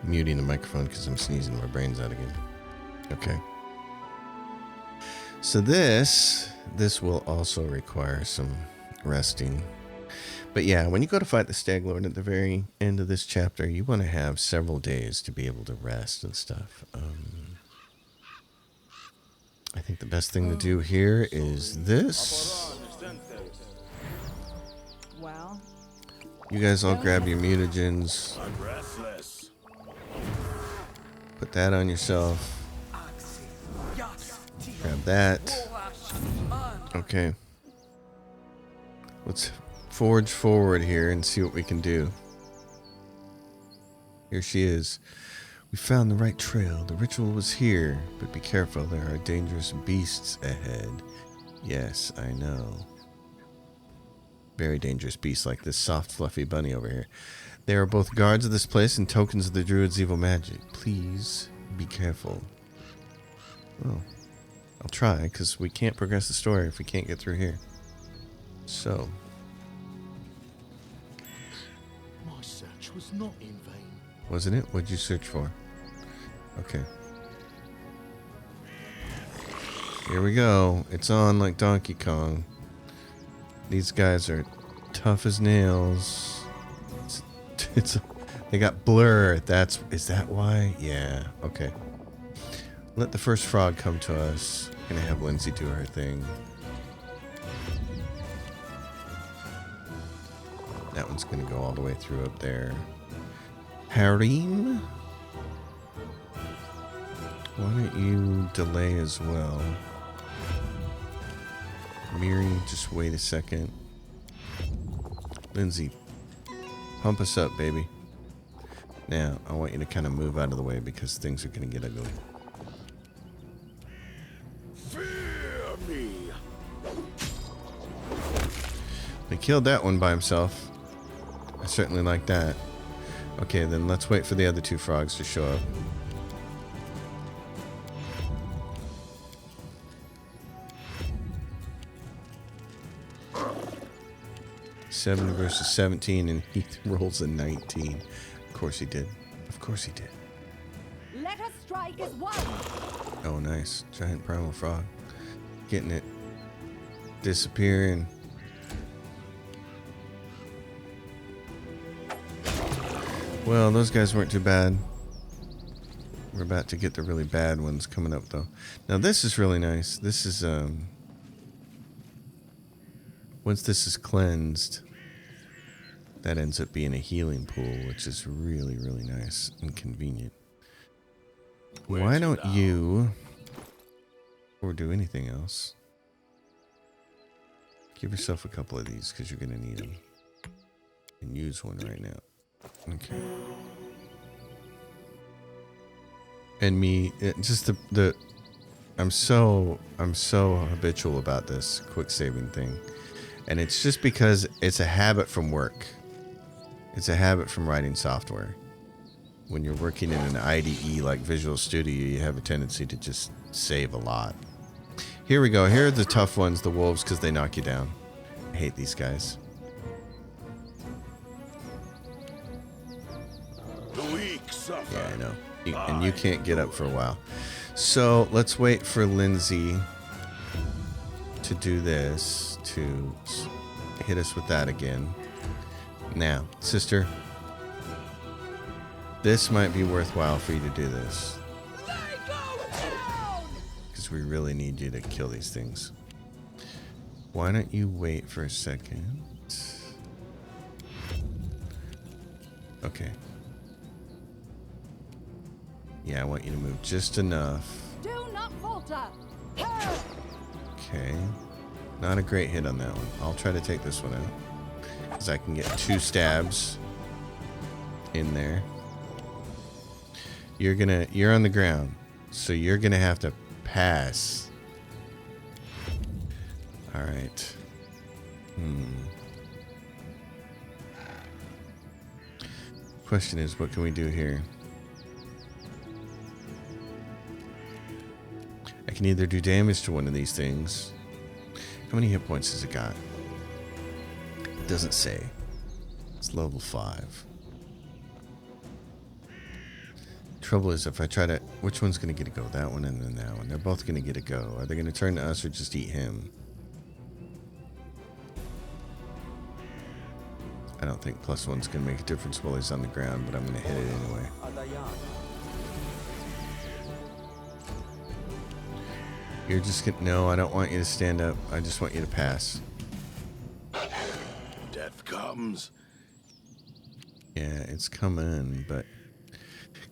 [SPEAKER 1] Muting the microphone because I'm sneezing my brains out again. Okay. So this will also require some resting. But yeah, when you go to fight the Staglord at the very end of this chapter, you want to have several days to be able to rest and stuff. I think the best thing to do here is this.
[SPEAKER 7] Well,
[SPEAKER 1] You guys all grab your mutagens.
[SPEAKER 2] I'm restless.
[SPEAKER 1] Put that on yourself. Grab that. Okay. Let's forge forward here and see what we can do. Here she is. We found the right trail. The ritual was here, but be careful. There are dangerous beasts ahead. Yes, I know. Very dangerous beasts like this soft, fluffy bunny over here. They are both guards of this place and tokens of the druid's evil magic. Please be careful. Well, I'll try, because we can't progress the story if we can't get through here. So.
[SPEAKER 6] My search was not in vain.
[SPEAKER 1] Wasn't it? What'd you search for? Okay. Here we go. It's on like Donkey Kong. These guys are tough as nails. They got blur. Is that why? Yeah. Okay. Let the first frog come to us. Gonna have Lindsay do her thing. That one's gonna go all the way through up there. Harim? Why don't you delay as well? Miri, just wait a second. Lindsay, pump us up, baby. Now, I want you to kind of move out of the way because things are going to get ugly. They killed that one by himself. I certainly like that. Okay, then let's wait for the other 2 frogs to show up. Seven versus 17, and he rolls a 19. Of course he did. Of course he did.
[SPEAKER 7] Let us strike as one.
[SPEAKER 1] Oh, nice. Giant primal frog. Getting it. Disappearing. Well, those guys weren't too bad. We're about to get the really bad ones coming up, though. Now, this is really nice. This is, once this is cleansed, that ends up being a healing pool, which is really, really nice and convenient. Why don't you, or do anything else, give yourself a couple of these, because you're going to need them. And use one right now. Okay. And me, just the I'm so habitual about this quick saving thing. And it's just because it's a habit from work. It's a habit from writing software. When you're working in an IDE like Visual Studio, you have a tendency to just save a lot. Here we go. Here are the tough ones, the wolves, because they knock you down. I hate these guys.
[SPEAKER 2] The weak suffer.
[SPEAKER 1] Yeah, I know. And you can't get up for a while. So let's wait for Lindsay to do this, to hit us with that again. Now, sister, this might be worthwhile for you to do this. Because we really need you to kill these things. Why don't you wait for a second? Okay. Yeah, I want you to move just enough.
[SPEAKER 7] Do not falter.
[SPEAKER 1] Okay. Not a great hit on that one. I'll try to take this one out. Because I can get 2 stabs in there. You're on the ground. So you're gonna have to pass. Alright. Question is, what can we do here? I can either do damage to one of these things. How many hit points has it got? It doesn't say. It's level 5. Trouble is, if I try to... Which one's going to get a go? That one and then that one. They're both going to get a go. Are they going to turn to us or just eat him? I don't think +1's going to make a difference while he's on the ground, but I'm going to hit it anyway. You're just gonna... No, I don't want you to stand up. I just want you to pass.
[SPEAKER 2] Death comes.
[SPEAKER 1] Yeah, it's coming, but...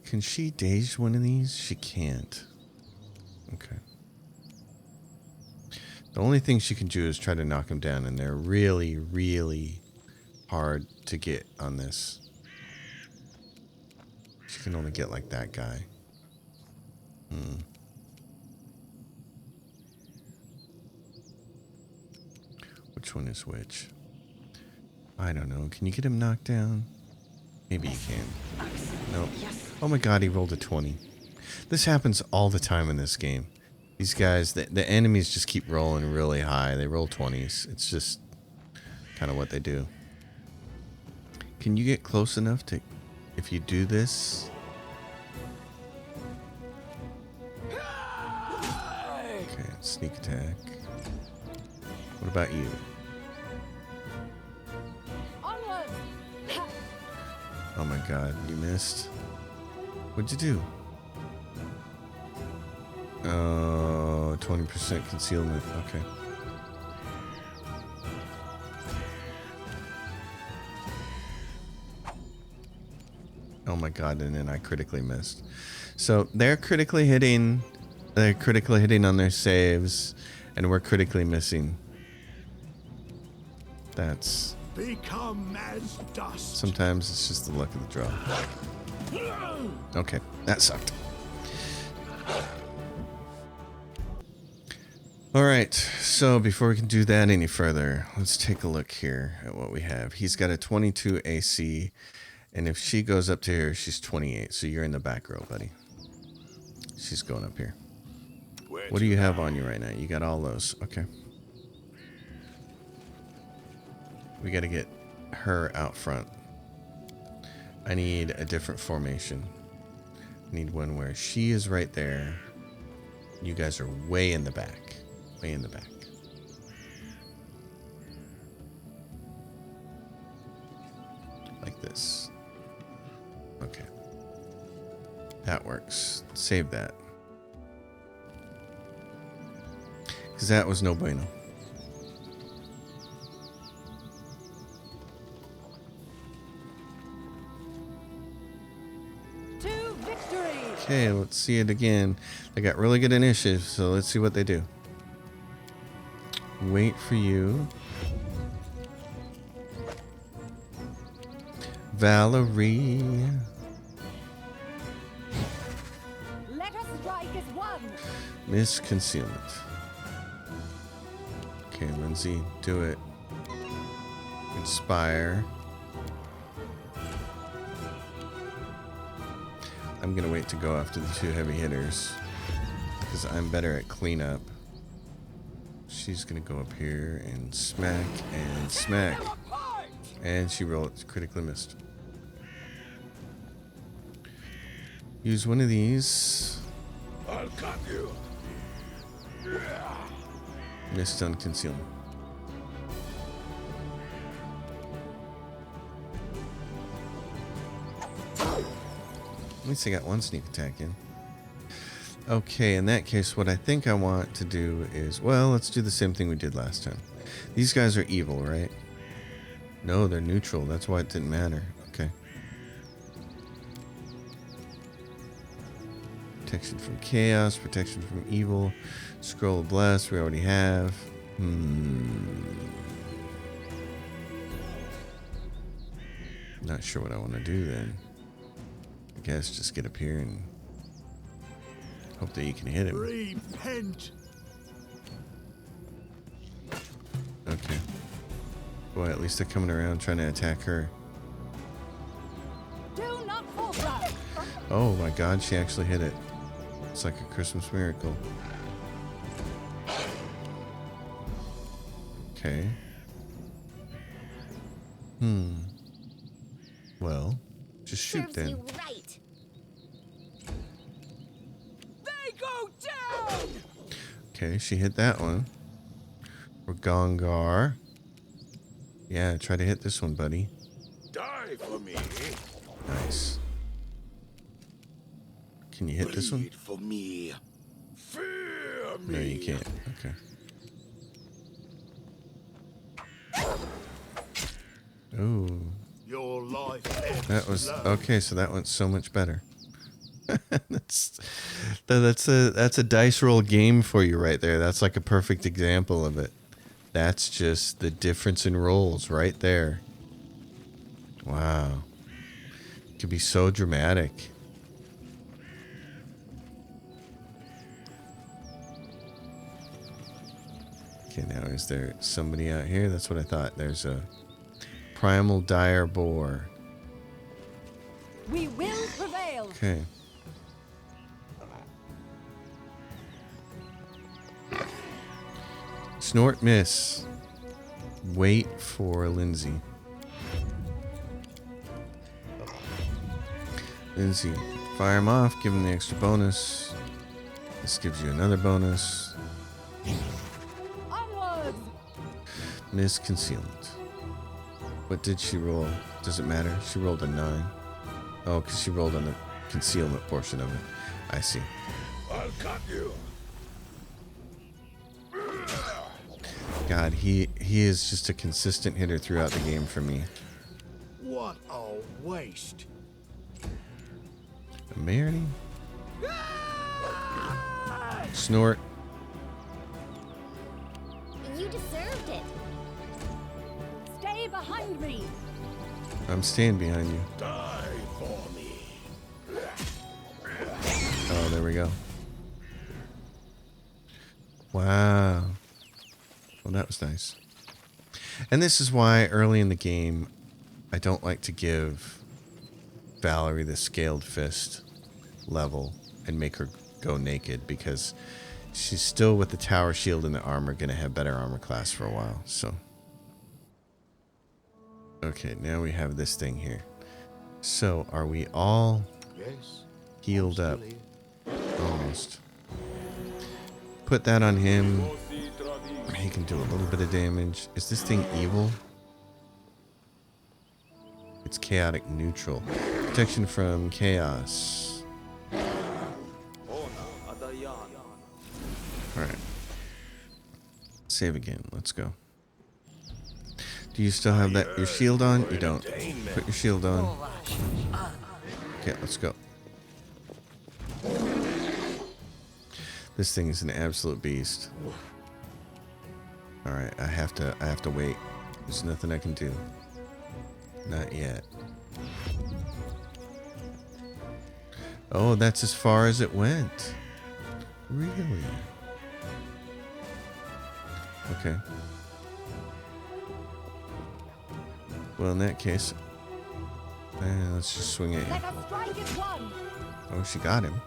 [SPEAKER 1] Can she daze one of these? She can't. Okay. The only thing she can do is try to knock him down, and they're really, really hard to get on this. She can only get like that guy. Which one is which? I don't know. Can you get him knocked down? Maybe you can. Nope. Oh my god, he rolled a 20. This happens all the time in this game. These guys, the enemies just keep rolling really high. They roll 20s. It's just kind of what they do. Can you get close enough to... If you do this... Okay, sneak attack. What about you? Oh my god, you missed. What'd you do? Oh, 20% concealment. Okay. Oh my god, and then I critically missed. So they're critically hitting on their saves, and we're critically missing. That's...
[SPEAKER 6] Become as dust.
[SPEAKER 1] Sometimes it's just the luck of the draw. Okay, that sucked. All right, so before we can do that any further, let's take a look here at what we have. He's got a 22 AC, and if she goes up to here, she's 28. So you're in the back row, buddy. She's going up here. What do you have on you right now? You got all those. Okay. We got to get her out front. I need a different formation. I need one where she is right there. You guys are way in the back. Way in the back. Like this. Okay. That works. Save that. Because that was no bueno.
[SPEAKER 7] To victory!
[SPEAKER 1] Okay, let's see it again. They got really good initiative, so let's see what they do. Wait for you. Valerie.
[SPEAKER 7] Let us strike as one!
[SPEAKER 1] Miss Concealment. Okay, Lindsay, do it. Inspire. I'm gonna wait to go after the two heavy hitters because I'm better at cleanup. She's gonna go up here and smack and smack. And she rolled, critically missed. Use one of these.
[SPEAKER 2] I'll cut you.
[SPEAKER 1] Missed on concealment. At least I got one sneak attack in. Okay, in that case, what I think I want to do is, well, let's do the same thing we did last time. These guys are evil, right? No, they're neutral. That's why it didn't matter. Okay. Protection from chaos, protection from evil, scroll of bless, we already have. Not sure what I want to do then. I guess just get up here and hope that you can hit him.
[SPEAKER 2] Repent.
[SPEAKER 1] Okay. Boy, at least they're coming around trying to attack her.
[SPEAKER 7] Do not falter!
[SPEAKER 1] Oh my god, she actually hit it. It's like a Christmas miracle. Okay. Well, just shoot
[SPEAKER 5] Serves
[SPEAKER 1] then.
[SPEAKER 5] you right.
[SPEAKER 7] They go down!
[SPEAKER 1] Okay, she hit that one. We're Gongar. Yeah, try to hit this one, buddy.
[SPEAKER 2] Die for me.
[SPEAKER 1] Nice. Can you hit this one?
[SPEAKER 2] Bleed for me. Fear me.
[SPEAKER 1] No, you can't. Okay. Ooh.
[SPEAKER 2] Your life ends
[SPEAKER 1] That was
[SPEAKER 2] now.
[SPEAKER 1] okay. So that went so much better. that's a dice roll game for you right there. That's like a perfect example of it. That's just the difference in rolls right there. Wow, it could be so dramatic. Okay, now is there somebody out here? That's what I thought. There's a primal dire boar.
[SPEAKER 7] We will prevail!
[SPEAKER 1] Okay. Snort, miss. Wait for Lindsay. Lindsay, fire him off, give him the extra bonus. This gives you another bonus.
[SPEAKER 7] Onwards!
[SPEAKER 1] Miss concealment. What did she roll? Does it matter? She rolled a 9. Oh, because she rolled on the concealment portion of it. I see.
[SPEAKER 2] I'll cut you.
[SPEAKER 1] God, he is just a consistent hitter throughout the game for me.
[SPEAKER 2] What a waste.
[SPEAKER 1] Marity? Snort.
[SPEAKER 5] You deserved it.
[SPEAKER 7] Stay behind me!
[SPEAKER 1] I'm staying behind you.
[SPEAKER 2] Die for me.
[SPEAKER 1] Oh, there we go. Wow. That was nice. And this is why early in the game, I don't like to give Valerie the scaled fist level and make her go naked, because she's still, with the tower shield and the armor, going to have better armor class for a while. So, okay, now we have this thing here. So, are we all healed up? Almost. Put that on him. He can do a little bit of damage. Is this thing evil? It's chaotic neutral. Protection from chaos. Alright. Save again. Let's go. Do you still have that your shield on? You don't. Put your shield on. Okay, let's go. This thing is an absolute beast. Alright, I have to wait. There's nothing I can do. Not yet. Oh, that's as far as it went. Really? Okay. Well, in that case, let's just swing at him. Oh, she got him.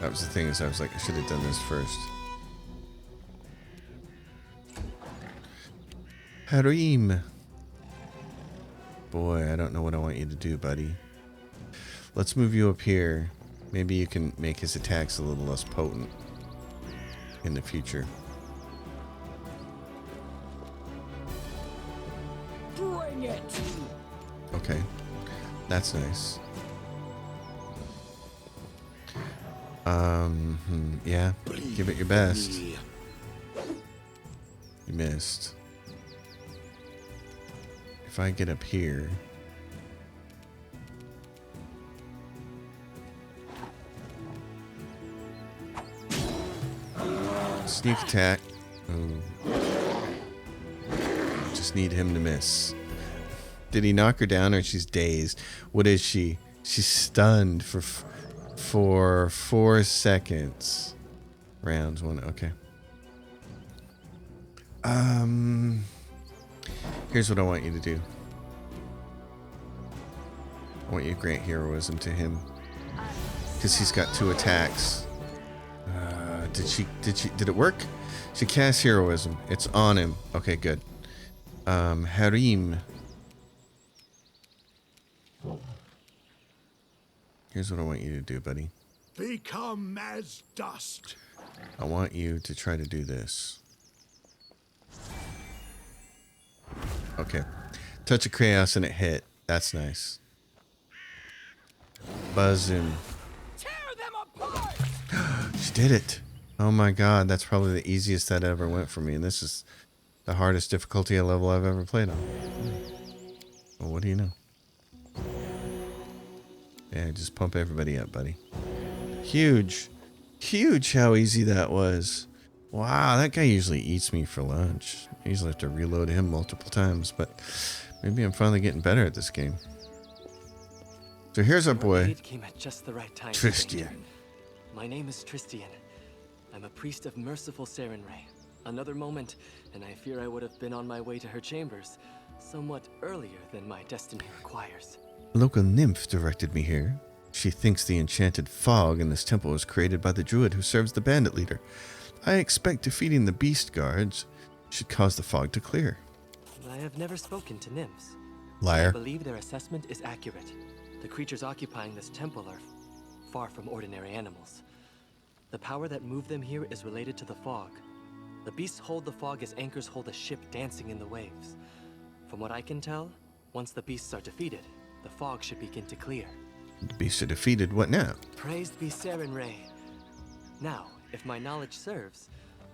[SPEAKER 1] That was the thing, is I was like, I should have done this first. Harim. Boy, I don't know what I want you to do, buddy. Let's move you up here. Maybe you can make his attacks a little less potent in the future.
[SPEAKER 7] Bring it.
[SPEAKER 1] Okay. That's nice. Yeah. Give it your best. You missed. If I get up here... Sneak attack. Oh. Just need him to miss. Did he knock her down, or she's dazed? What is she? She's stunned for 4 seconds. Rounds one. Okay. Here's what I want you to do. I want you to grant heroism to him, because he's got 2 attacks. Did it work? She cast heroism. It's on him. Okay, good. Harim. Here's what I want you to do, buddy.
[SPEAKER 6] Become as dust.
[SPEAKER 1] I want you to try to do this. Okay. Touch of chaos and it hit. That's nice. Buzz him.
[SPEAKER 7] Tear them apart.
[SPEAKER 1] She did it. Oh my god, that's probably the easiest that ever went for me, and this is the hardest difficulty level I've ever played on. Well, what do you know? Yeah, just pump everybody up, buddy. Huge. Huge how easy that was. Wow, that guy usually eats me for lunch. I usually have to reload him multiple times, but maybe I'm finally getting better at this game. So here's our boy,
[SPEAKER 8] Came at just the right time.
[SPEAKER 1] Tristian.
[SPEAKER 8] My name is Tristian. I'm a priest of merciful Sarenrae. Another moment, and I fear I would have been on my way to her chambers, somewhat earlier than my destiny requires.
[SPEAKER 1] A local nymph directed me here. She thinks the enchanted fog in this temple was created by the druid who serves the bandit leader. I expect defeating the beast guards should cause the fog to clear.
[SPEAKER 8] I have never spoken to nymphs.
[SPEAKER 1] Liar.
[SPEAKER 8] I believe their assessment is accurate. The creatures occupying this temple are far from ordinary animals. The power that moved them here is related to the fog. The beasts hold the fog as anchors hold a ship dancing in the waves. From what I can tell, once the beasts are defeated, the fog should begin to clear.
[SPEAKER 1] The beasts are defeated. What now?
[SPEAKER 8] Praised be Sarenrae. Now, if my knowledge serves,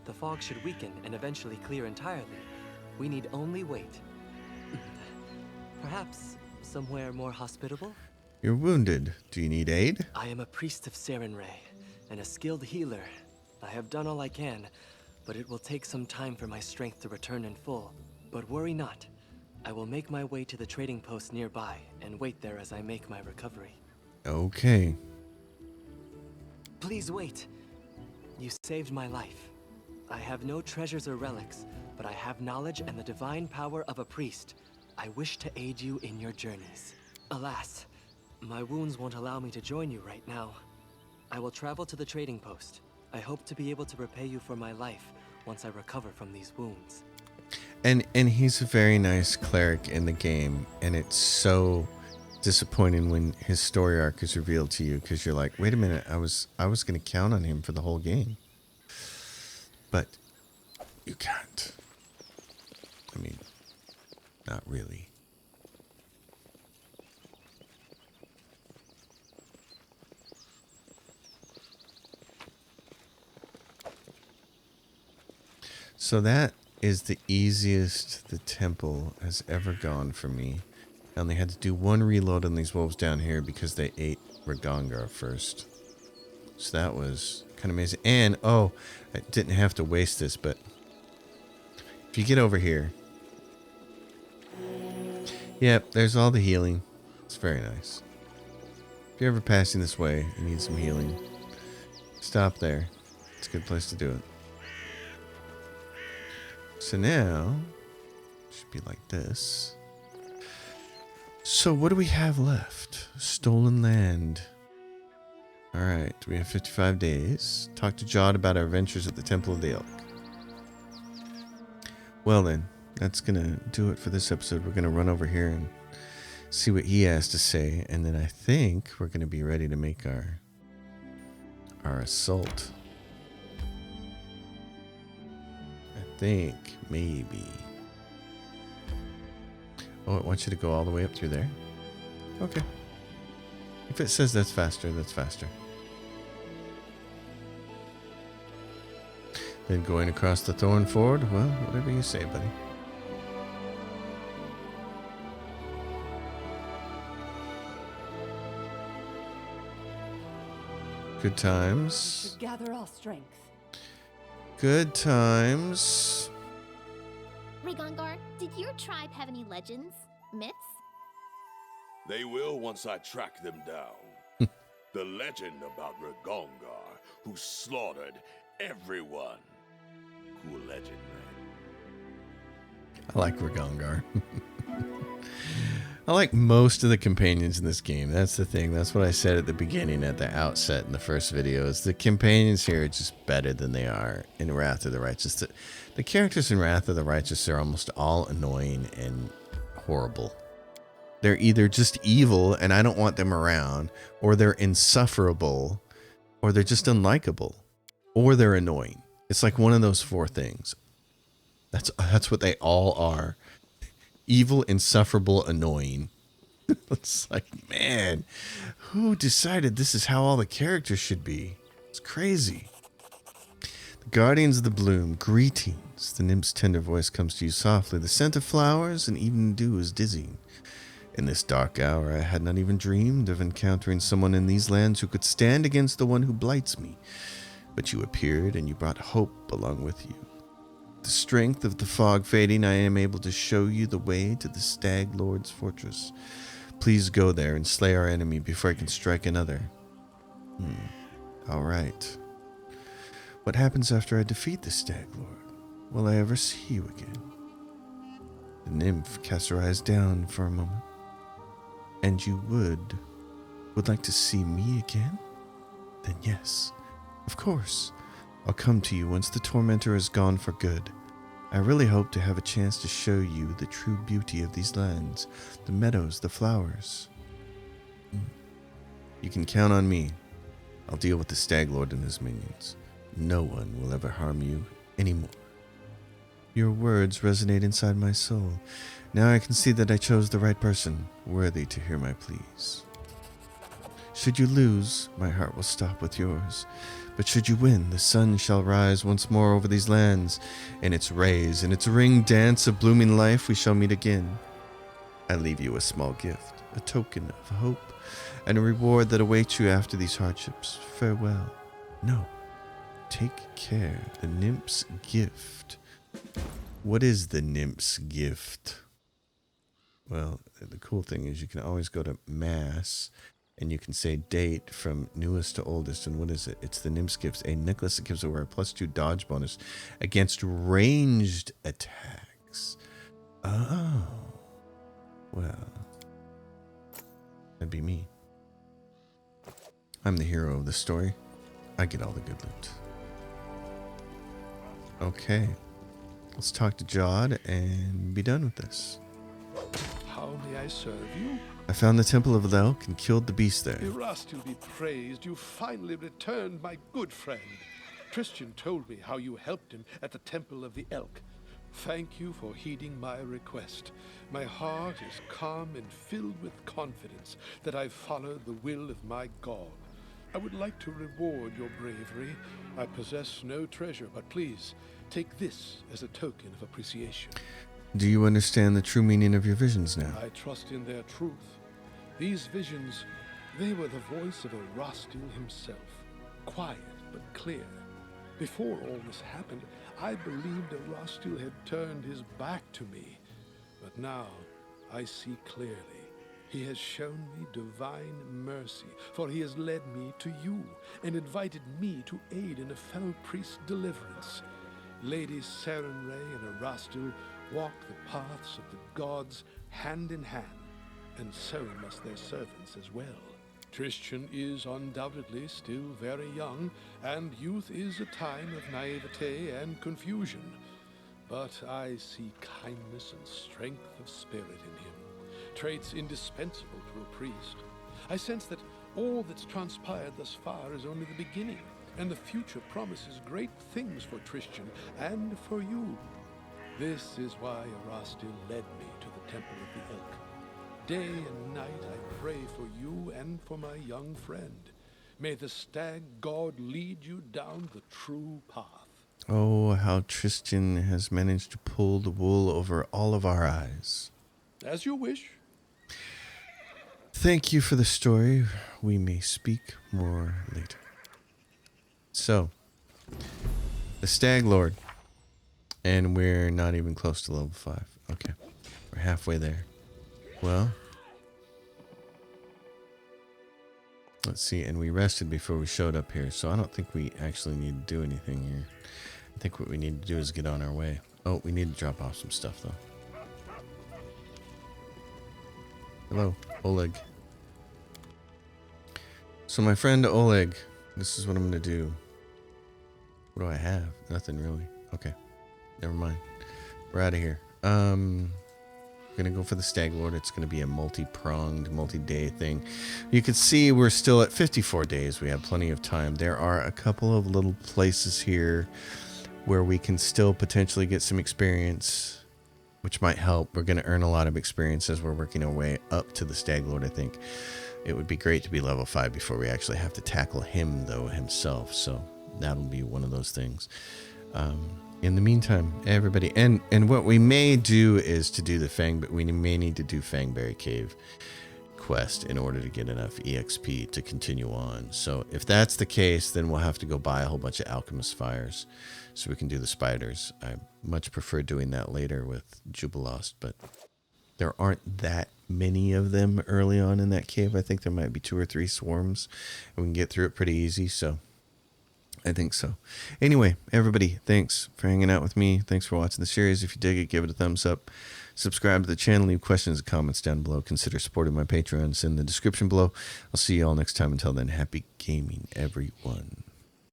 [SPEAKER 8] the fog should weaken and eventually clear entirely. We need only wait. Perhaps somewhere more hospitable?
[SPEAKER 1] You're wounded. Do you need aid?
[SPEAKER 8] I am a priest of Sarenrae, and a skilled healer. I have done all I can, but it will take some time for my strength to return in full. But worry not. I will make my way to the trading post nearby and wait there as I make my recovery.
[SPEAKER 1] Okay.
[SPEAKER 8] Please wait. You saved my life. I have no treasures or relics, but I have knowledge and the divine power of a priest. I wish to aid you in your journeys. Alas, my wounds won't allow me to join you right now. I will travel to the trading post. I hope to be able to repay you for my life once I recover from these wounds.
[SPEAKER 1] And he's a very nice cleric in the game, and it's so disappointing when his story arc is revealed to you, because you're like, wait a minute, I was going to count on him for the whole game, but you can't. I mean, not really. So that is the easiest the temple has ever gone for me. I only had to do one reload on these wolves down here because they ate Ragongar first. So that was kind of amazing. And, oh, I didn't have to waste this, but if you get over here. Yep, there's all the healing. It's very nice. If you're ever passing this way and need some healing, stop there. It's a good place to do it. So now, it should be like this. So what do we have left? Stolen land. Alright, we have 55 days. Talk to Jod about our adventures at the Temple of the Elk. Well then, that's gonna do it for this episode. We're gonna run over here and see what he has to say, and then I think we're gonna be ready to make our assault. I think maybe. Oh, it wants you to go all the way up through there. Okay. If it says that's faster, that's faster. Then going across the Thorn Ford, well, whatever you say, buddy. Good times.
[SPEAKER 3] Gather our strength.
[SPEAKER 1] Good times.
[SPEAKER 5] Ragongar, did your tribe have any legends? Myths?
[SPEAKER 2] They will once I track them down. The legend about Ragongar, who slaughtered everyone. Cool legend, man.
[SPEAKER 1] I like Ragongar. I like most of the companions in this game. That's the thing. That's what I said at the beginning, at the outset in the first video, is the companions here are just better than they are in Wrath of the Righteous. The characters in Wrath of the Righteous are almost all annoying and horrible. They're either just evil and I don't want them around, or they're insufferable, or they're just unlikable, or they're annoying. It's like one of those four things. That's what they all are. Evil, insufferable, annoying. It's like, man, who decided this is how all the characters should be? It's crazy. The Guardians of the Bloom, greetings. The nymph's tender voice comes to you softly. The scent of flowers and evening dew is dizzying. In this dark hour, I had not even dreamed of encountering someone in these lands who could stand against the one who blights me. But you appeared, and you brought hope along with you. The strength of the fog fading, I am able to show you the way to the Stag Lord's fortress. Please go there and slay our enemy before I can strike another. All right. What happens after I defeat the Stag Lord? Will I ever see you again? The nymph casts her eyes down for a moment. And you would like to see me again? Then yes, of course. I'll come to you once the tormentor is gone for good. I really hope to have a chance to show you the true beauty of these lands, the meadows, the flowers. You can count on me. I'll deal with the Stag Lord and his minions. No one will ever harm you anymore. Your words resonate inside my soul. Now I can see that I chose the right person, worthy to hear my pleas. Should you lose, my heart will stop with yours. But should you win, the sun shall rise once more over these lands. In its rays, in its ring dance of blooming life, we shall meet again. I leave you a small gift, a token of hope, and a reward that awaits you after these hardships. Farewell. No, take care. The nymph's gift. What is the nymph's gift? Well, the cool thing is you can always go to Mass And you can say date from newest to oldest. And what is it? It's the Nymph gives a necklace that gives away a +2 dodge bonus against ranged attacks. Oh. Well. That'd be me. I'm the hero of the story. I get all the good loot. Okay. Let's talk to Jod and be done with this.
[SPEAKER 6] How may I serve you?
[SPEAKER 1] I found the Temple of the Elk and killed the beast there.
[SPEAKER 6] Erastil be praised, you finally returned, my good friend. Christian told me how you helped him at the Temple of the Elk. Thank you for heeding my request. My heart is calm and filled with confidence that I've followed the will of my God. I would like to reward your bravery. I possess no treasure, but please, take this as a token of appreciation.
[SPEAKER 1] Do you understand the true meaning of your visions now?
[SPEAKER 6] I trust in their truth. These visions, they were the voice of Erastil himself. Quiet, but clear. Before all this happened, I believed Erastil had turned his back to me. But now, I see clearly. He has shown me divine mercy, for he has led me to you and invited me to aid in a fellow priest's deliverance. Ladies Sarenrae and Erastil walk the paths of the gods hand in hand, and so must their servants as well. Christian is undoubtedly still very young, and youth is a time of naivete and confusion. But I see kindness and strength of spirit in him, traits indispensable to a priest. I sense that all that's transpired thus far is only the beginning, and the future promises great things for Christian and for you. This is why Erastil led me to the Temple of the Elk. Day and night I pray for you and for my young friend. May the stag god lead you down the true path.
[SPEAKER 1] Oh, how Tristan has managed to pull the wool over all of our eyes.
[SPEAKER 6] As you wish.
[SPEAKER 1] Thank you for the story. We may speak more later. So, the Stag Lord. And we're not even close to level 5. Okay. We're halfway there. Well, let's see. And we rested before we showed up here, so I don't think we actually need to do anything here. I think what we need to do is get on our way. Oh, we need to drop off some stuff, though. Hello, Oleg. So my friend Oleg, this is what I'm going to do. What do I have? Nothing really. Okay. Never mind. We're out of here. Gonna go for the Stag Lord. It's gonna be a multi-pronged, multi-day thing. You can see we're still at 54 days. We have plenty of time. There are a couple of little places here where we can still potentially get some experience, which might help. We're gonna earn a lot of experience as we're working our way up to the Stag Lord, I think. It would be great to be level 5 before we actually have to tackle him, though, himself. So that'll be one of those things. In the meantime, everybody, and what we may do is to do the but we may need to do Fangberry Cave quest in order to get enough EXP to continue on. So if that's the case, then we'll have to go buy a whole bunch of Alchemist Fires so we can do the spiders. I much prefer doing that later with Jubilost, but there aren't that many of them early on in that cave. I think there might be 2 or 3 swarms, and we can get through it pretty easy, so I think so. Anyway, everybody, thanks for hanging out with me. Thanks for watching the series. If you dig it, give it a thumbs up. Subscribe to the channel. Leave questions and comments down below. Consider supporting my Patreon. It's in the description below. I'll see you all next time. Until then, happy gaming, everyone.